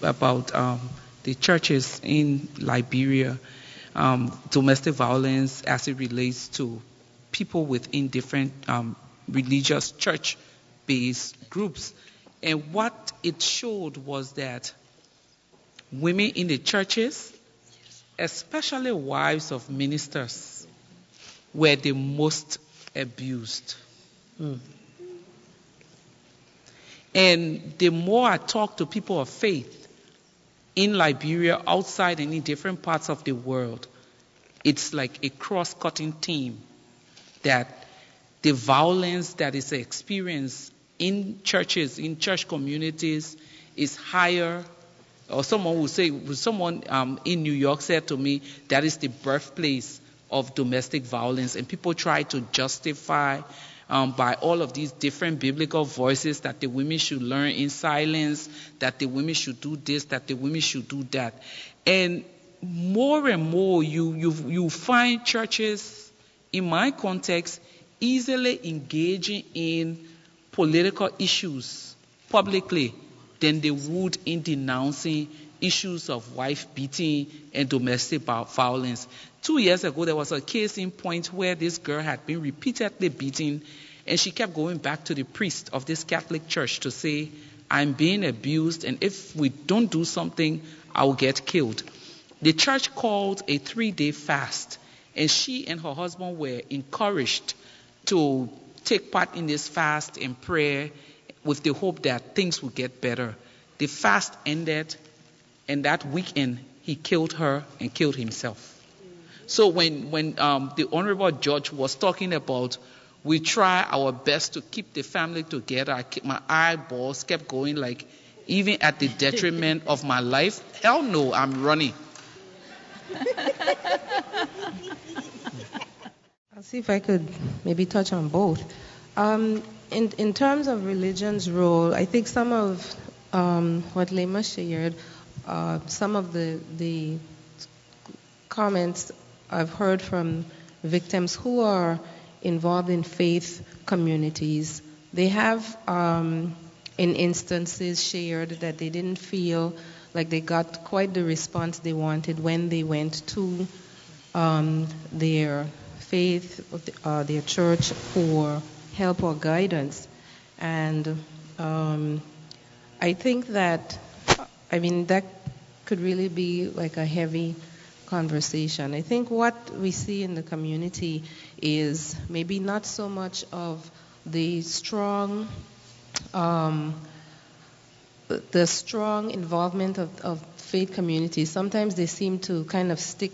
about the churches in Liberia, domestic violence as it relates to people within different religious church-based groups. And what it showed was that women in the churches, especially wives of ministers, were the most abused. And the more I talk to people of faith in Liberia, outside and in different parts of the world, it's like a cross-cutting theme that the violence that is experienced in churches, in church communities, is higher. Or someone will say, someone in New York said to me, that is the birthplace of domestic violence. And people try to justify by all of these different biblical voices that the women should learn in silence, that the women should do this, that the women should do that. And more and more you find churches, in my context, easily engaging in political issues publicly than they would in denouncing issues of wife beating and domestic violence. 2 years ago, there was a case in point where this girl had been repeatedly beaten, and she kept going back to the priest of this Catholic church to say, I'm being abused, and if we don't do something, I will get killed. The church called a 3-day fast, and she and her husband were encouraged to take part in this fast and prayer with the hope that things would get better. The fast ended, and that weekend he killed her and killed himself. So when the honorable judge was talking about, we try our best to keep the family together, my eyeballs kept going like, even at the detriment of my life, hell no, I'm running. I'll see if I could maybe touch on both. In terms of religion's role, I think some of what Leymah shared, some of the comments I've heard from victims who are involved in faith communities, they have in instances shared that they didn't feel like they got quite the response they wanted when they went to their faith, their church, for help or guidance. And I think that, that could really be like a heavy conversation. I think what we see in the community is maybe not so much of the strong involvement of faith communities. Sometimes they seem to kind of stick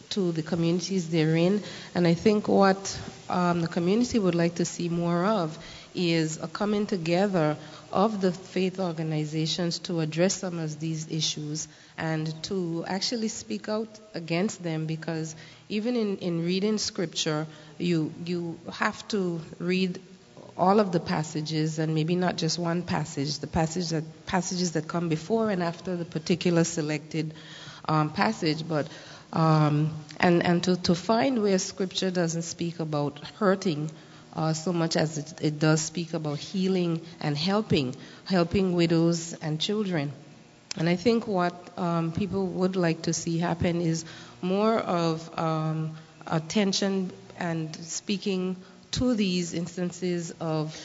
to the communities they're in, and I think what the community would like to see more of is a coming together of the faith organizations to address some of these issues and to actually speak out against them, because even in reading scripture, you have to read all of the passages and maybe not just one passage, the passages that come before and after the particular selected passage, but and to find where scripture doesn't speak about hurting so much as it does speak about healing and helping widows and children. And I think what people would like to see happen is more of attention and speaking to these instances of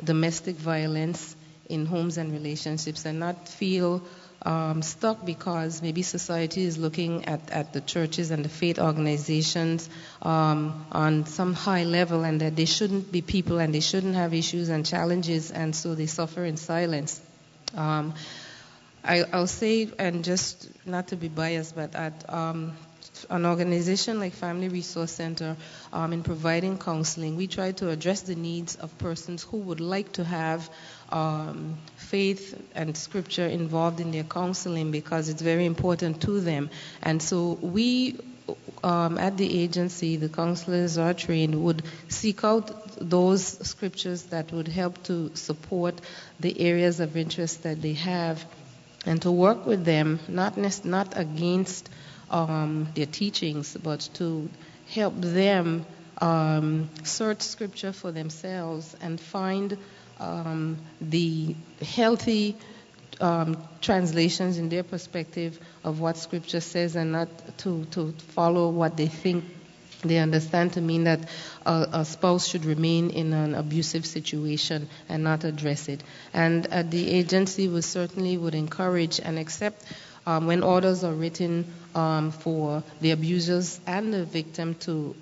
domestic violence in homes and relationships, and not feel stuck because maybe society is looking at the churches and the faith organizations on some high level, and that they shouldn't be people and they shouldn't have issues and challenges, and so they suffer in silence. I'll say, and just not to be biased, but at an organization like Family Resource Center, in providing counseling, we try to address the needs of persons who would like to have faith and scripture involved in their counseling, because it's very important to them. And so we, at the agency, the counselors are trained, would seek out those scriptures that would help to support the areas of interest that they have, and to work with them, not against their teachings, but to help them search scripture for themselves and find the healthy translations in their perspective of what scripture says, and not to follow what they think they understand to mean that a spouse should remain in an abusive situation and not address it. And the agency would encourage and accept when orders are written for the abusers and the victim to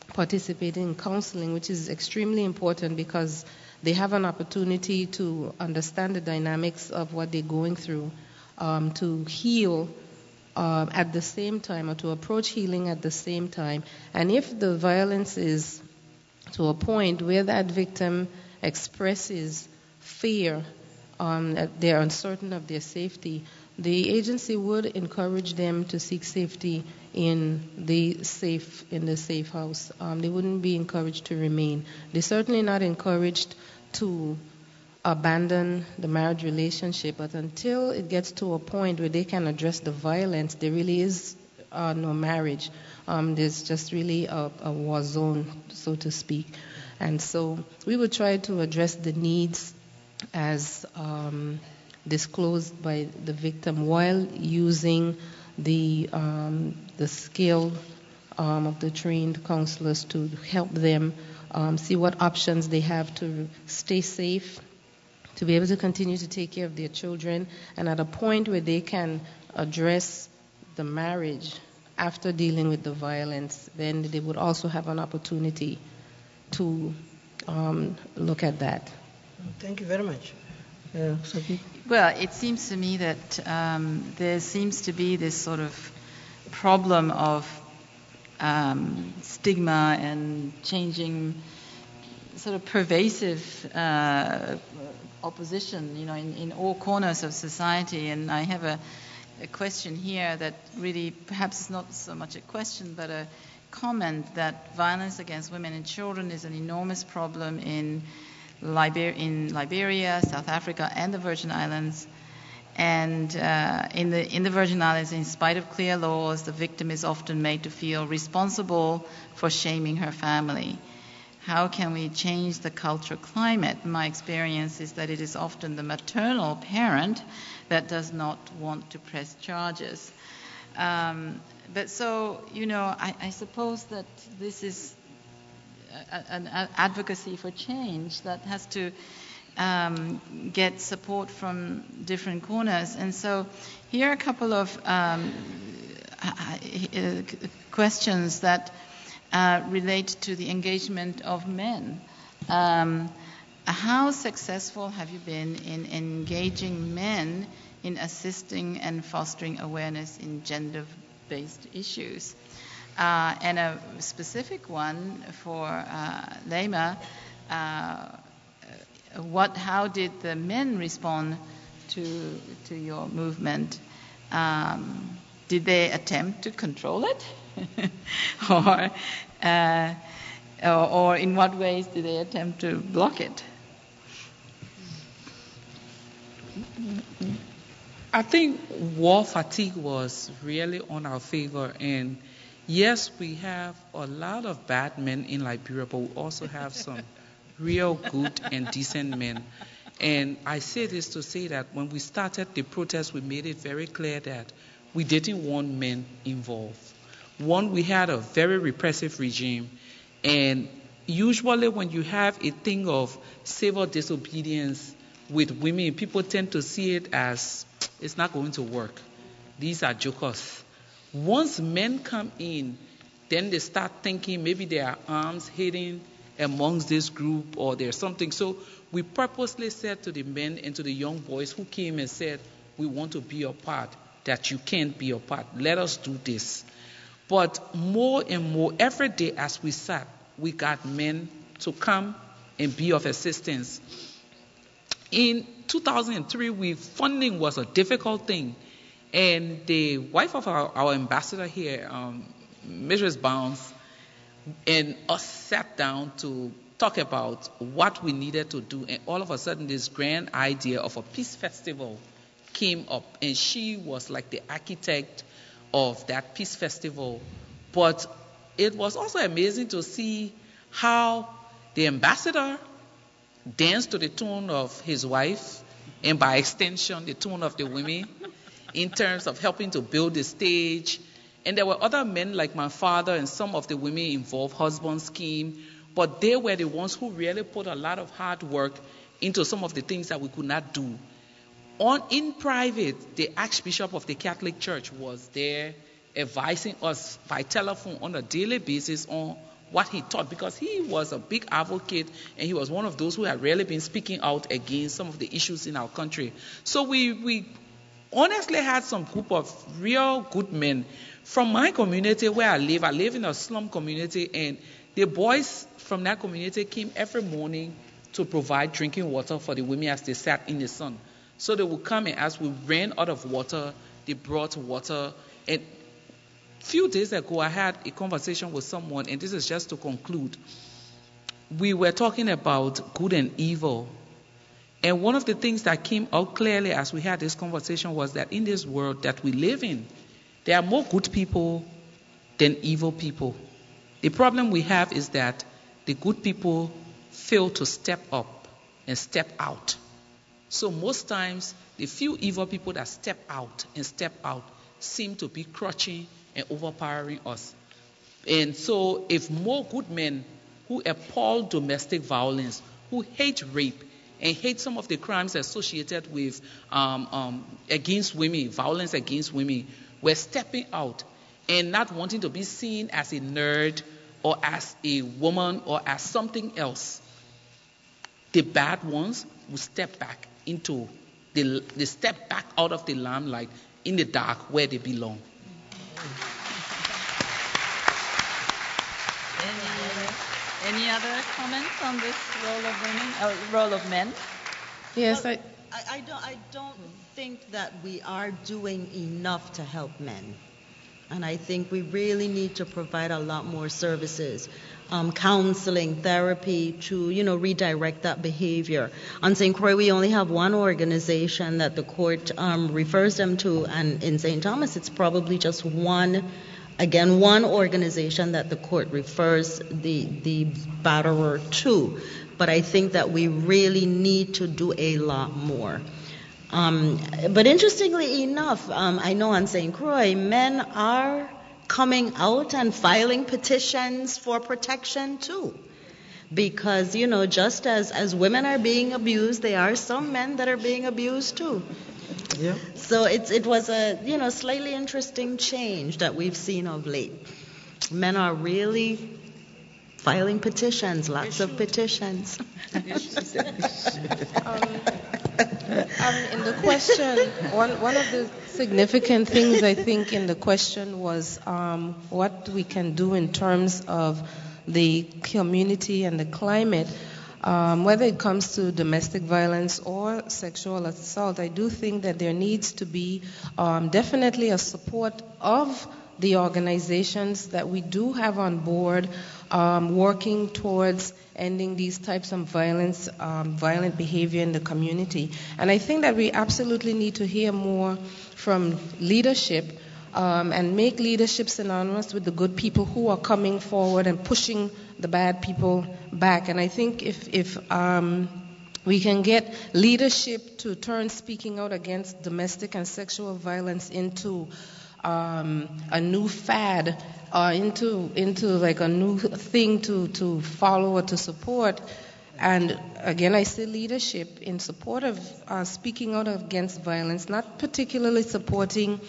participate in counseling, which is extremely important because they have an opportunity to understand the dynamics of what they're going through, to heal at the same time, or to approach healing at the same time. And if the violence is to a point where that victim expresses fear, that they're uncertain of their safety, the agency would encourage them to seek safety in the safe house. They wouldn't be encouraged to remain. They're certainly not encouraged to abandon the marriage relationship, but until it gets to a point where they can address the violence, there really is no marriage. There's just really a war zone, so to speak. And so we would try to address the needs as disclosed by the victim, while using the skill of the trained counselors to help them see what options they have to stay safe, to be able to continue to take care of their children, and at a point where they can address the marriage after dealing with the violence, then they would also have an opportunity to look at that. Thank you very much. Sakiko? Well, it seems to me that there seems to be this sort of problem of stigma and changing, sort of pervasive opposition, in all corners of society. And I have a question here that really perhaps is not so much a question, but a comment that violence against women and children is an enormous problem in Liberia, South Africa, and the Virgin Islands. And in the Virgin Islands, in spite of clear laws, the victim is often made to feel responsible for shaming her family. How can we change the cultural climate? My experience is that it is often the maternal parent that does not want to press charges. But so, I suppose that this is an advocacy for change that has to get support from different corners. And so here are a couple of questions that relate to the engagement of men. How successful have you been in engaging men in assisting and fostering awareness in gender-based issues? And a specific one for Leymah, how did the men respond to your movement? Did they attempt to control it? or in what ways did they attempt to block it? I think war fatigue was really on our favor, and Yes, we have a lot of bad men in Liberia, but we also have some real good and decent men. And I say this to say that when we started the protest, we made it very clear that we didn't want men involved. One, we had a very repressive regime, and usually when you have a thing of civil disobedience with women, people tend to see it as it's not going to work. These are jokers. Once men come in, then they start thinking maybe there are arms hidden amongst this group or there's something. So we purposely said to the men and to the young boys who came and said, we want to be a part, that you can't be a part. Let us do this. But more and more, every day as we sat, we got men to come and be of assistance. In 2003, funding was a difficult thing. And the wife of our ambassador here, Mrs. Bounds, and us sat down to talk about what we needed to do. And all of a sudden, this grand idea of a peace festival came up. And she was like the architect of that peace festival. But it was also amazing to see how the ambassador danced to the tune of his wife, and by extension, the tune of the women, in terms of helping to build the stage. And there were other men like my father and some of the women involved, husbands came, but they were the ones who really put a lot of hard work into some of the things that we could not do. In private, the Archbishop of the Catholic Church was there advising us by telephone on a daily basis on what he thought, because he was a big advocate and he was one of those who had really been speaking out against some of the issues in our country. So we honestly had some group of real good men. From my community where I live in a slum community, and the boys from that community came every morning to provide drinking water for the women as they sat in the sun. So they would come, and as we ran out of water, they brought water. And a few days ago, I had a conversation with someone, and this is just to conclude. We were talking about good and evil. And one of the things that came out clearly as we had this conversation was that in this world that we live in, there are more good people than evil people. The problem we have is that the good people fail to step up and step out. So most times, the few evil people that step out seem to be crushing and overpowering us. And so if more good men who appall domestic violence, who hate rape, and hate some of the crimes associated with against women, violence against women, were stepping out and not wanting to be seen as a nerd or as a woman or as something else, the bad ones will step back into they step back out of the limelight in the dark where they belong. Any other comments on this role of women, role of men? Yes, Well, I don't think that we are doing enough to help men. And I think we really need to provide a lot more services, counseling, therapy to, redirect that behavior. On St. Croix, we only have one organization that the court refers them to, and in St. Thomas, it's probably just one organization that the court refers the batterer to. But I think that we really need to do a lot more. But interestingly enough, I know on St. Croix, men are coming out and filing petitions for protection too. Because, just as women are being abused, there are some men that are being abused too. Yeah. So it was a, slightly interesting change that we've seen of late. Men are really filing petitions, lots of petitions. in the question, one of the significant things I think in the question was what we can do in terms of the community and the climate, whether it comes to domestic violence or sexual assault. I do think that there needs to be definitely a support of the organizations that we do have on board, working towards ending these types of violence, violent behavior in the community. And I think that we absolutely need to hear more from leadership and make leadership synonymous with the good people who are coming forward and pushing the bad people back. And I think if we can get leadership to turn speaking out against domestic and sexual violence into a new fad, into like a new thing to follow or to support. And again, I say leadership in support of speaking out against violence, not particularly supporting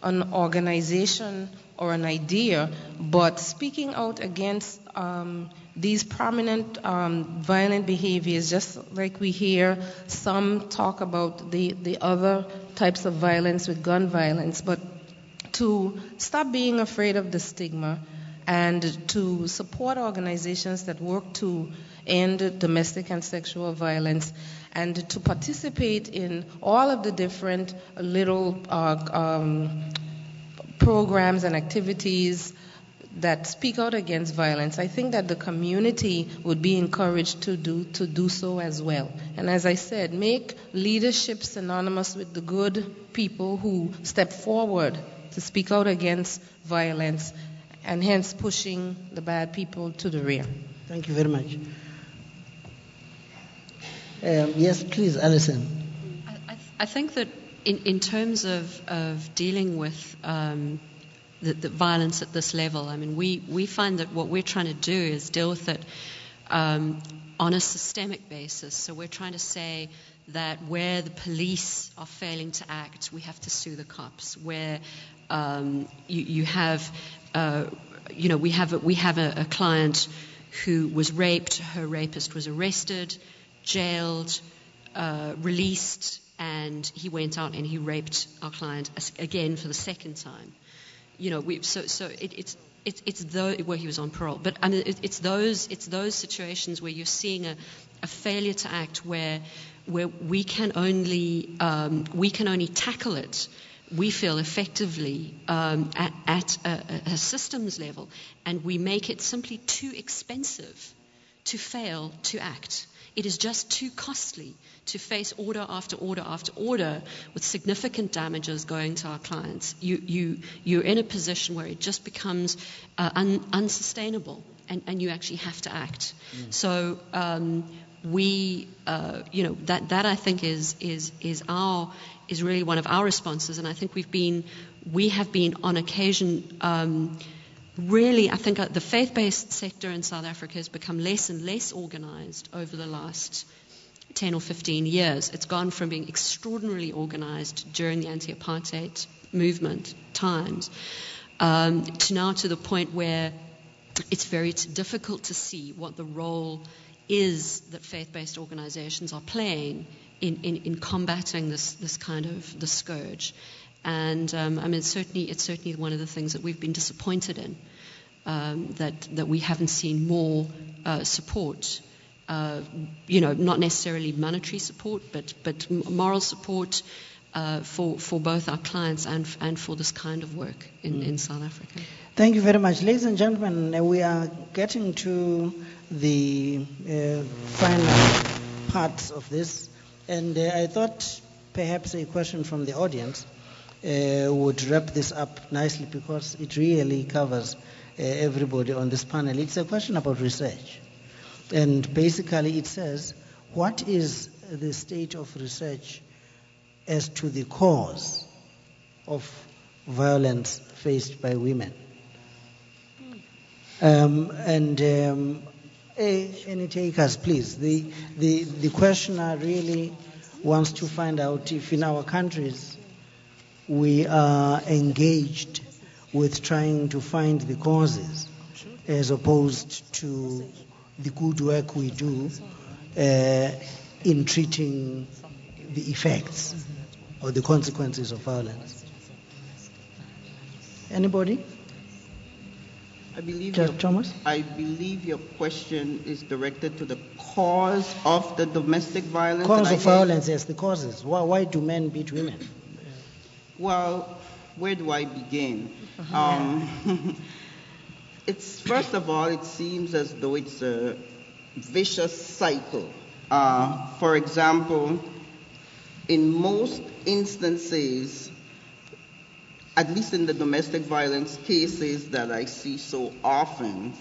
an organization or an idea, but speaking out against these prominent violent behaviors, just like we hear some talk about the other types of violence with gun violence, but to stop being afraid of the stigma and to support organizations that work to end domestic and sexual violence, and to participate in all of the different little programs and activities that speak out against violence. I think that the community would be encouraged to do so as well. And as I said, make leadership synonymous with the good people who step forward to speak out against violence, and hence pushing the bad people to the rear. Thank you very much. Yes, please, Alison. I think that in terms of dealing with the violence at this level, I mean, we find that what we're trying to do is deal with it on a systemic basis. So we're trying to say that where the police are failing to act, we have to sue the cops. Where we have a client who was raped, her rapist was arrested, jailed, released, and he went out and he raped our client again for the second time. It's where he was on parole, but I mean it's those situations where you're seeing a failure to act where we can only tackle it, we feel, effectively at a systems level, and we make it simply too expensive to fail to act. It is just too costly to face order after order after order with significant damages going to our clients. You're in a position where it just becomes unsustainable, and you actually have to act. So that I think is really one of our responses, and I think we have been on occasion. Really, I think the faith-based sector in South Africa has become less and less organized over the last 10 or 15 years. It's gone from being extraordinarily organized during the anti-apartheid movement times to now to the point where it's very difficult to see what the role is that faith-based organizations are playing in combating this kind of the scourge. And I mean, it's certainly one of the things that we've been disappointed in, that we haven't seen more support. Not necessarily monetary support, but moral support for both our clients and for this kind of work in South Africa. Thank you very much. Ladies and gentlemen, we are getting to the final parts of this, and I thought perhaps a question from the audience would wrap this up nicely, because it really covers everybody on this panel. It's a question about research. And basically it says, what is the state of research as to the cause of violence faced by women? Any takers, please? The questioner really wants to find out if in our countries we are engaged with trying to find the causes as opposed to the good work we do in treating the effects or the consequences of violence. Anybody? Thomas? I believe your question is directed to the cause of the domestic violence. Cause of violence, yes, the causes. Why do men beat women? Well, where do I begin? It's, first of all, it seems as though it's a vicious cycle. For example, in most instances, at least in the domestic violence cases that I see so often,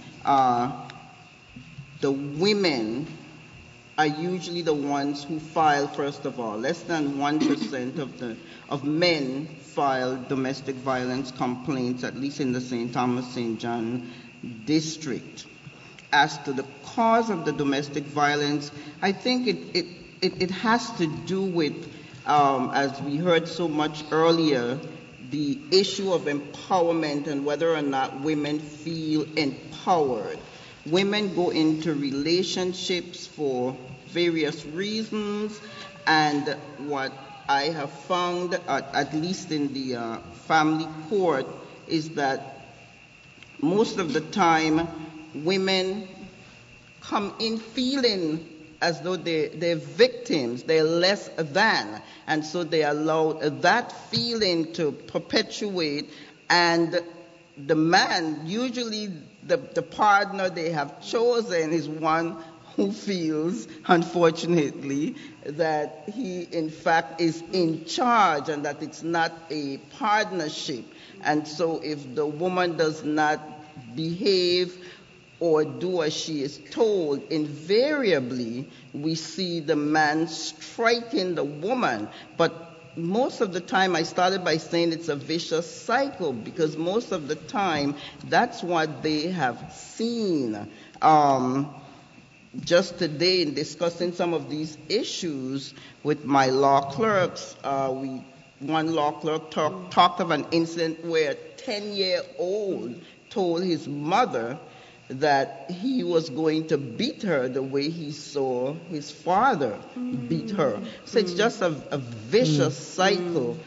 the women are usually the ones who file first of all. Less than 1% of men file domestic violence complaints, at least in the St. Thomas St. John district. As to the cause of the domestic violence, I think it has to do with, as we heard so much earlier, the issue of empowerment and whether or not women feel empowered. Women go into relationships for various reasons, and what I have found, at least in the family court, is that most of the time women come in feeling as though they're victims, they're less than, and so they allow that feeling to perpetuate, and the man, usually the partner they have chosen, is one who feels, unfortunately, that he in fact is in charge and that it's not a partnership. And so if the woman does not behave or do as she is told, invariably we see the man striking the woman. But most of the time, I started by saying it's a vicious cycle, because most of the time that's what they have seen. Just today, in discussing some of these issues with my law clerks, one law clerk talked of an incident where a 10-year-old told his mother that he was going to beat her the way he saw his father beat her. So it's just a vicious cycle.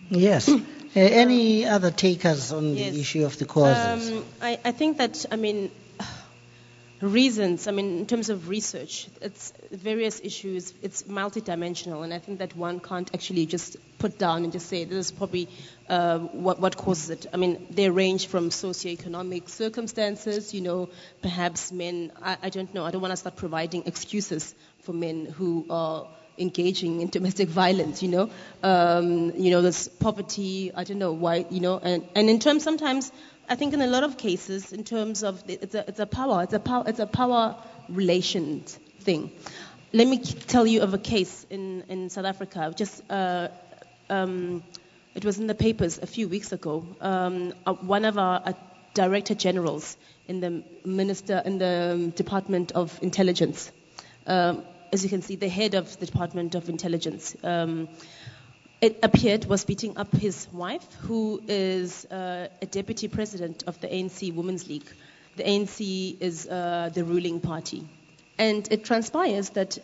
Yes. Any other takers on the issue of the causes? I think that, reasons, in terms of research, it's various issues, it's multidimensional, and I think that one can't actually just put down and just say this is probably what causes it. They range from socioeconomic circumstances, perhaps men, I don't know, I don't want to start providing excuses for men who are engaging in domestic violence, there's poverty, I don't know why, and in terms sometimes, I think in a lot of cases, in terms of it's a power relations thing. Let me tell you of a case in South Africa. It was in the papers a few weeks ago. One of our director generals in the Department of Intelligence, as you can see, the head of the Department of Intelligence. It appeared was beating up his wife, who is a deputy president of the ANC Women's League. The ANC is the ruling party. And it transpires that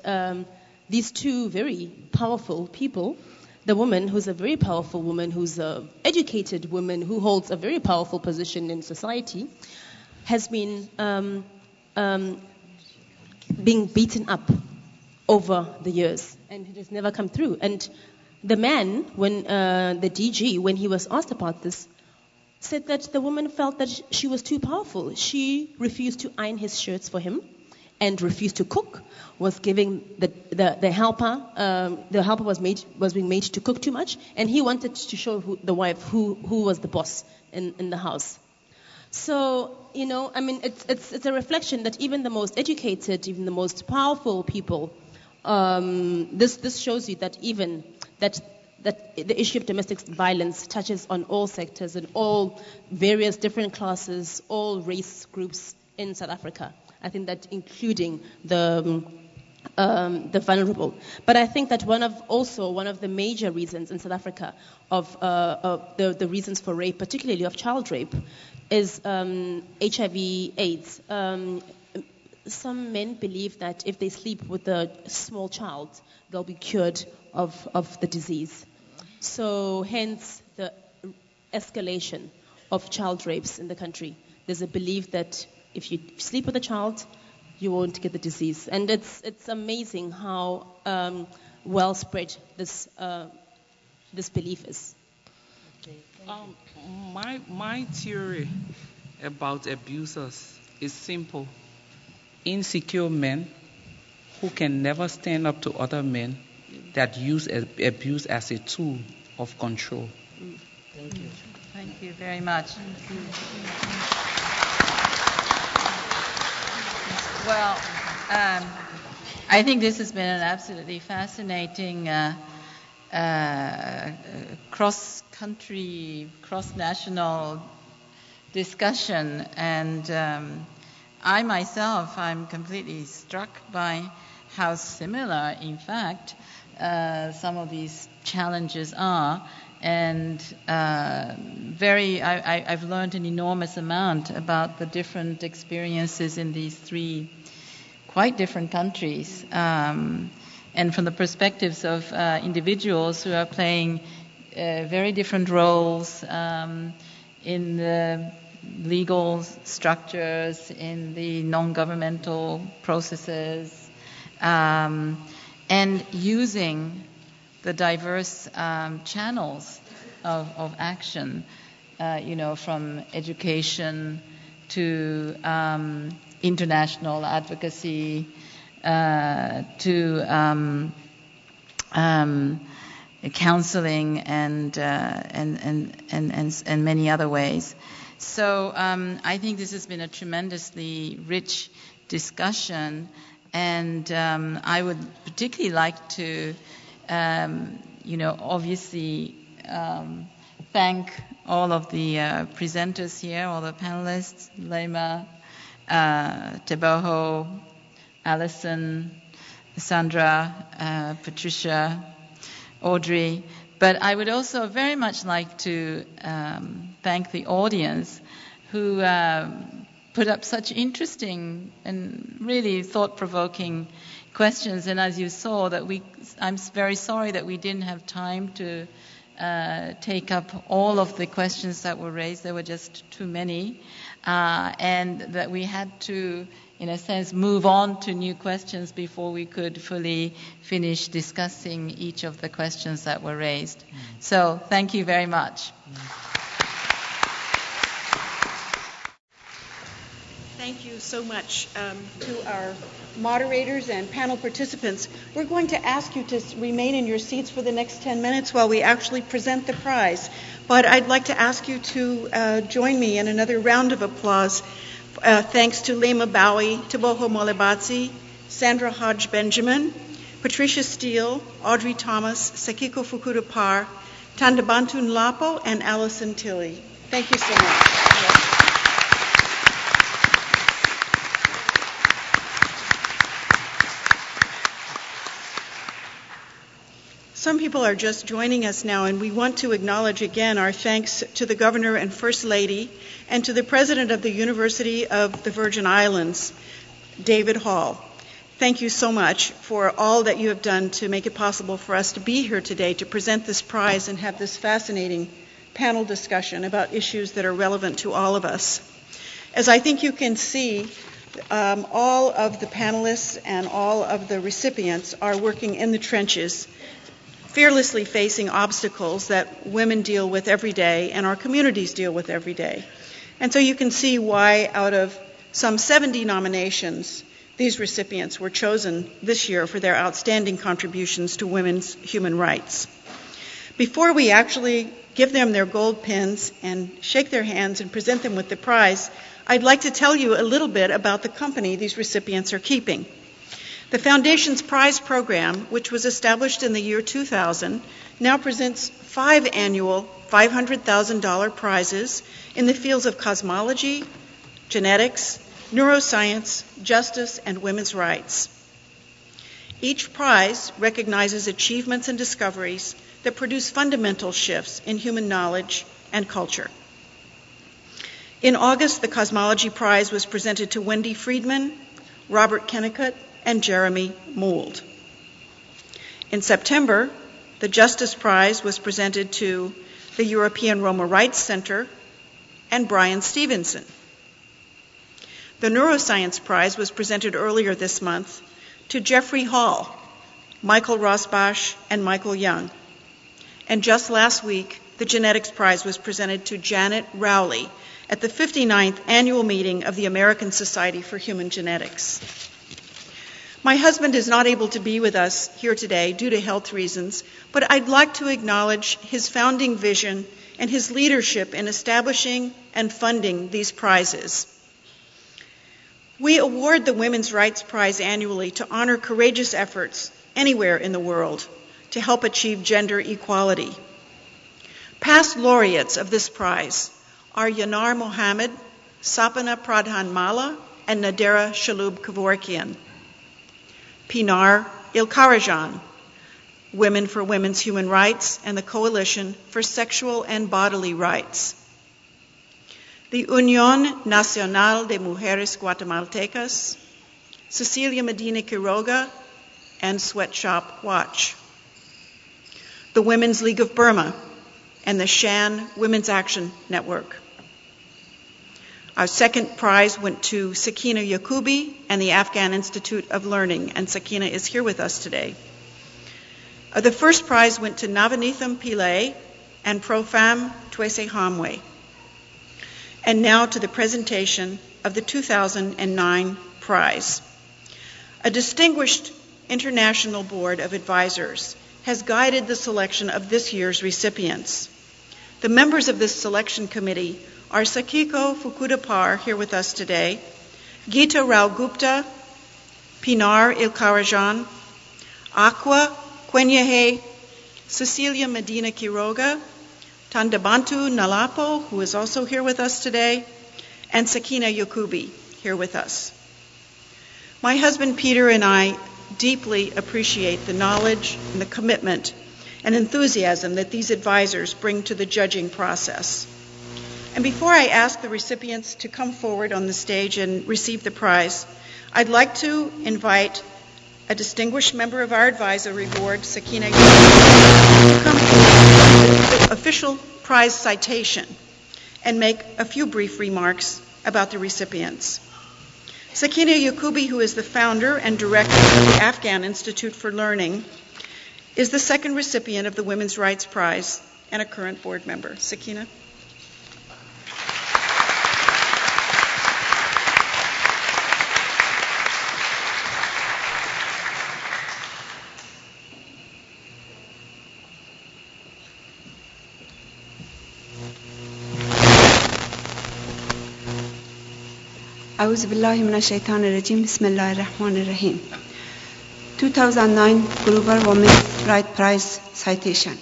these two very powerful people, the woman who's a very powerful woman, who's an educated woman, who holds a very powerful position in society, has been being beaten up over the years. And it has never come through. And the man, when the DG, when he was asked about this, said that the woman felt that she was too powerful. She refused to iron his shirts for him and refused to cook, was giving the helper was being made to cook too much, and he wanted to show the wife who was the boss in the house. So, it's a reflection that even the most educated, even the most powerful people, this shows you that even that the issue of domestic violence touches on all sectors and all various different classes, all race groups in South Africa. I think that including the vulnerable. But I think that one of the major reasons in South Africa of the reasons for rape, particularly of child rape, is HIV/AIDS. Some men believe that if they sleep with a small child, they'll be cured of the disease. So hence the escalation of child rapes in the country. There's a belief that if you sleep with a child, you won't get the disease. And it's amazing how well spread this belief is. My theory about abusers is simple. Insecure men who can never stand up to other men that use abuse as a tool of control. Thank you. Thank you very much. Well, I think this has been an absolutely fascinating cross-country, cross-national discussion, and I myself, I'm completely struck by how similar, in fact, some of these challenges are, and I've learned an enormous amount about the different experiences in these three quite different countries, and from the perspectives of individuals who are playing very different roles in the legal structures, in the non-governmental processes, and using the diverse channels of action, from education to international advocacy to counseling and many other ways. So I think this has been a tremendously rich discussion, and I would particularly like to, obviously thank all of the presenters here, all the panelists, Leymah, Teboho, Alison, Sandra, Patricia, Audrey. But I would also very much like to thank the audience who put up such interesting and really thought-provoking questions. And as you saw, I'm very sorry that we didn't have time to take up all of the questions that were raised. There were just too many. And that we had to, in a sense, move on to new questions before we could fully finish discussing each of the questions that were raised. So thank you very much. Thank you so much to our moderators and panel participants. We're going to ask you to remain in your seats for the next 10 minutes while we actually present the prize. But I'd like to ask you to join me in another round of applause. Thanks to Leymah Gbowee, Teboho Molebatsi, Sandra Hodge Benjamin, Patricia Steele, Audrey Thomas, Sakiko Fukuda-Parr, Thandabantu Nhlapo, and Alison Tilley. Thank you so much. Some people are just joining us now, and we want to acknowledge again our thanks to the Governor and First Lady and to the President of the University of the Virgin Islands, David Hall. Thank you so much for all that you have done to make it possible for us to be here today to present this prize and have this fascinating panel discussion about issues that are relevant to all of us. As I think you can see, all of the panelists and all of the recipients are working in the trenches, fearlessly facing obstacles that women deal with every day and our communities deal with every day. And so you can see why out of some 70 nominations, these recipients were chosen this year for their outstanding contributions to women's human rights. Before we actually give them their gold pins and shake their hands and present them with the prize, I'd like to tell you a little bit about the company these recipients are keeping. The Foundation's prize program, which was established in the year 2000, now presents 5 annual $500,000 prizes in the fields of cosmology, genetics, neuroscience, justice, and women's rights. Each prize recognizes achievements and discoveries that produce fundamental shifts in human knowledge and culture. In August, the Cosmology Prize was presented to Wendy Friedman, Robert Kennicott, and Jeremy Mould. In September, the Justice Prize was presented to the European Roma Rights Center and Brian Stevenson. The Neuroscience Prize was presented earlier this month to Jeffrey Hall, Michael Rosbach, and Michael Young. And just last week, the Genetics Prize was presented to Janet Rowley at the 59th annual meeting of the American Society for Human Genetics. My husband is not able to be with us here today due to health reasons, but I'd like to acknowledge his founding vision and his leadership in establishing and funding these prizes. We award the Women's Rights Prize annually to honor courageous efforts anywhere in the world to help achieve gender equality. Past laureates of this prize are Yanar Mohammed, Sapana Pradhan Mala, and Nadera Shalub Kevorkian. Pinar Ilkarajan, Women for Women's Human Rights and the Coalition for Sexual and Bodily Rights. The Unión Nacional de Mujeres Guatemaltecas, Cecilia Medina Quiroga, and Sweatshop Watch. The Women's League of Burma and the Shan Women's Action Network. Our second prize went to Sakina Yakubi and the Afghan Institute of Learning, and Sakina is here with us today. The first prize went to Navanitham Pillay and Profam Twese Hamwe. And now to the presentation of the 2009 prize. A distinguished international board of advisors has guided the selection of this year's recipients. The members of this selection committee are Sakiko Fukuda-Parr, here with us today, Geeta Rao Gupta, Pinar Ilkarajan, Aqua Kwenyehe, Cecilia Medina Quiroga, Thandabantu Nhlapo, who is also here with us today, and Sakina Yakubi, here with us. My husband Peter and I deeply appreciate the knowledge and the commitment and enthusiasm that these advisors bring to the judging process. And before I ask the recipients to come forward on the stage and receive the prize, I'd like to invite a distinguished member of our advisory board, Sakina Yakubi, to come forward with the official prize citation and make a few brief remarks about the recipients. Sakina Yakubi, who is the founder and director of the Afghan Institute for Learning, is the second recipient of the Women's Rights Prize and a current board member. Sakina. أعوذ بالله من الشيطان الرجيم بسم الله الرحمن الرحيم 2009 Gruber Women's Rights Prize Citation.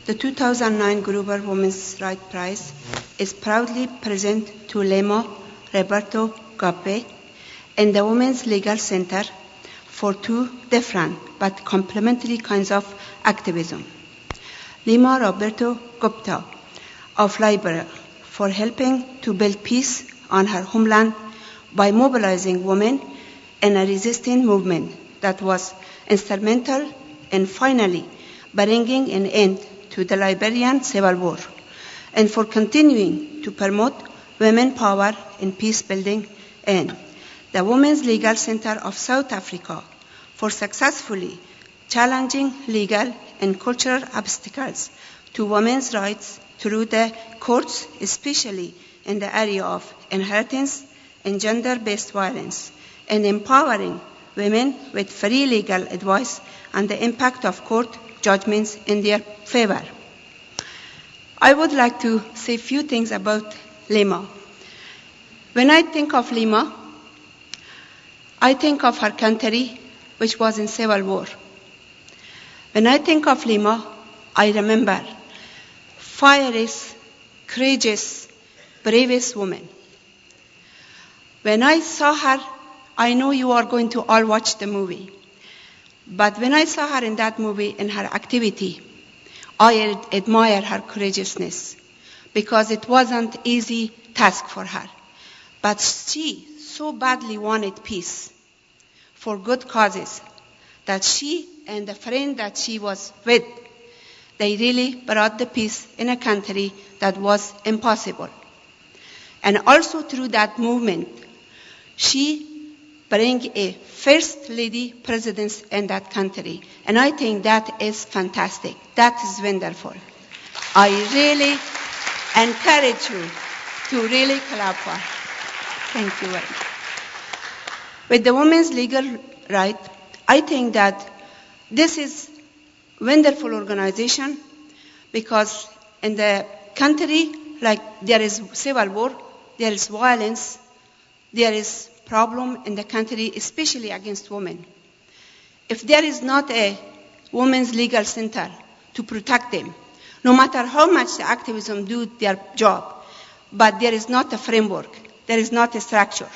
The 2009 Gruber Women's Rights Prize is proudly present to Leymah Roberta Gbowee and the Women's Legal Center for two different but complementary kinds of activism. Leymah Roberta Gbowee of Liberia for helping to build peace on her homeland by mobilizing women in a resistance movement that was instrumental in finally bringing an end to the Liberian Civil War, and for continuing to promote women power in peace building, and the Women's Legal Center of South Africa for successfully challenging legal and cultural obstacles to women's rights through the courts, especially in the area of inheritance and gender-based violence, and empowering women with free legal advice and the impact of court judgments in their favor. I would like to say a few things about Leymah. When I think of Leymah, I think of her country, which was in civil war. When I think of Leymah, I remember fearless, courageous, bravest woman. When I saw her, I know you are going to all watch the movie. But when I saw her in that movie, in her activity, I admire her courageousness because it wasn't an easy task for her. But she so badly wanted peace for good causes that she and the friend that she was with, they really brought the peace in a country that was impossible. And also through that movement, she bring a first lady president in that country. And I think that is fantastic. That is wonderful. I really encourage you to really clap for her. Thank you very much. With the women's legal right, I think that this is a wonderful organization because in the country, like there is civil war, there is violence, there is problem in the country, especially against women. If there is not a women's legal center to protect them, no matter how much the activism do their job, but there is not a framework, there is not a structure.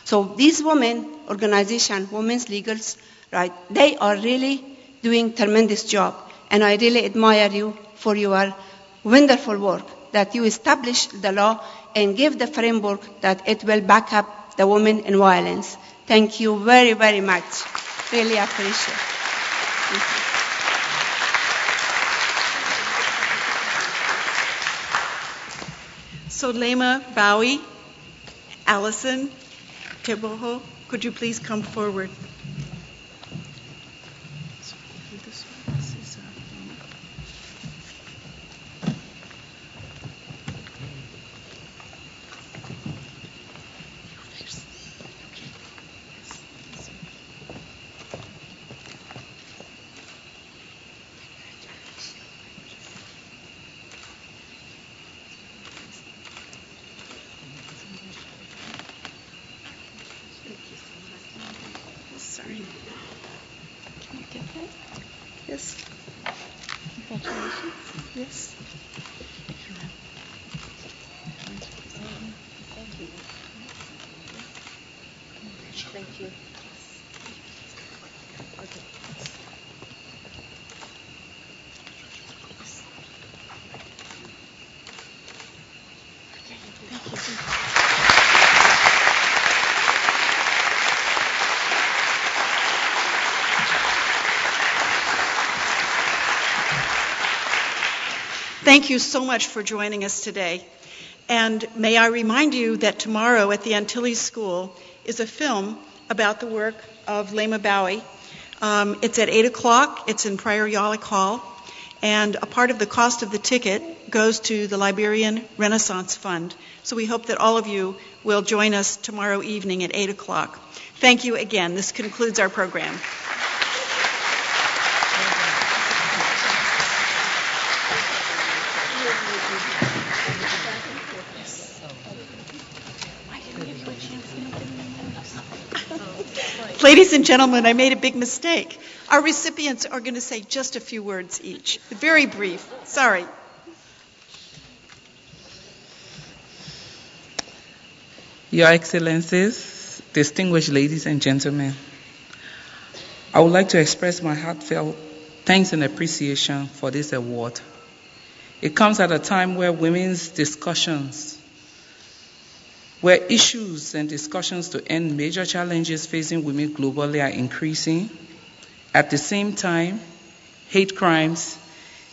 So these women organization, women's legals, right, they are really doing tremendous job. And I really admire you for your wonderful work, that you establish the law and give the framework that it will back up the women in violence. Thank you very, very much. Really appreciate it. Thank you. So Leymah Gbowee, Alison, Teboho, could you please come forward? Sorry. Can you get that? Yes. Congratulations. Yes. Thank you. Thank you so much for joining us today. And may I remind you that tomorrow at the Tilley School is a film about the work of Leymah Gbowee. It's at 8 o'clock. It's in Prior Yallock Hall. And a part of the cost of the ticket goes to the Liberian Renaissance Fund. So we hope that all of you will join us tomorrow evening at 8 o'clock. Thank you again. This concludes our program. Ladies and gentlemen, I made a big mistake. Our recipients are going to say just a few words each. Very brief. Sorry. Your Excellencies, distinguished ladies and gentlemen, I would like to express my heartfelt thanks and appreciation for this award. It comes at a time where women's discussions, where issues and discussions to end major challenges facing women globally are increasing. At the same time, hate crimes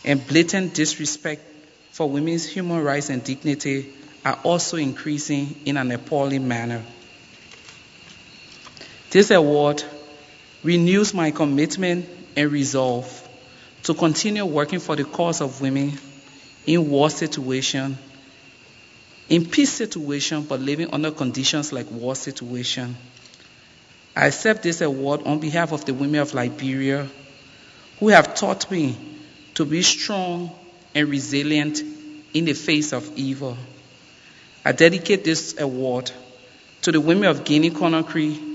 and blatant disrespect for women's human rights and dignity are also increasing in an appalling manner. This award renews my commitment and resolve to continue working for the cause of women in war situation, in peace situation, but living under conditions like war situation. I accept this award on behalf of the women of Liberia who have taught me to be strong and resilient in the face of evil. I dedicate this award to the women of Guinea-Conakry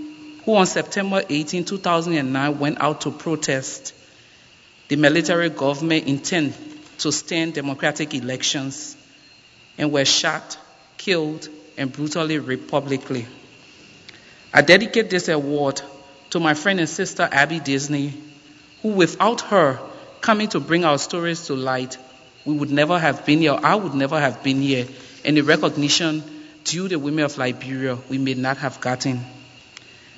who on September 18, 2009 went out to protest the military government intent to stand democratic elections and were shot, killed, and brutally raped publicly. I dedicate this award to my friend and sister Abby Disney, who without her coming to bring our stories to light, we would never have been here, I would never have been here, and the recognition due the women of Liberia we may not have gotten.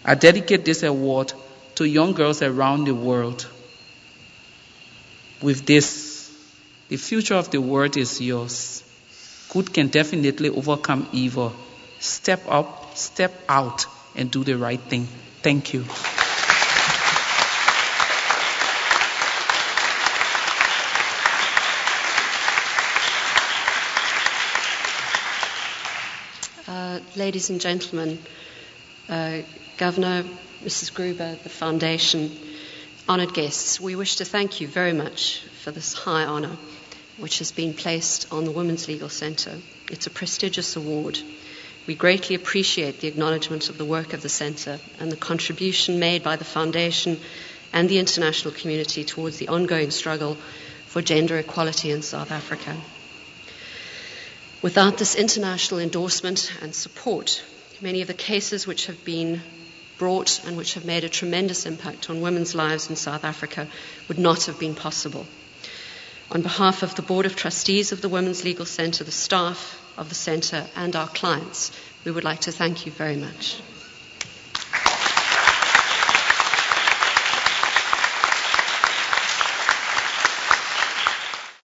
I dedicate this award to young girls around the world. With this, the future of the world is yours. Good can definitely overcome evil. Step up, step out, and do the right thing. Thank you. Ladies and gentlemen, Governor, Mrs. Gruber, the Foundation, honoured guests, we wish to thank you very much for this high honour. which has been placed on the Women's Legal Centre. It's a prestigious award. We greatly appreciate the acknowledgement of the work of the Centre and the contribution made by the Foundation and the international community towards the ongoing struggle for gender equality in South Africa. Without this international endorsement and support, many of the cases which have been brought and which have made a tremendous impact on women's lives in South Africa would not have been possible. On behalf of the Board of Trustees of the Women's Legal Centre, the staff of the Centre and our clients, we would like to thank you very much.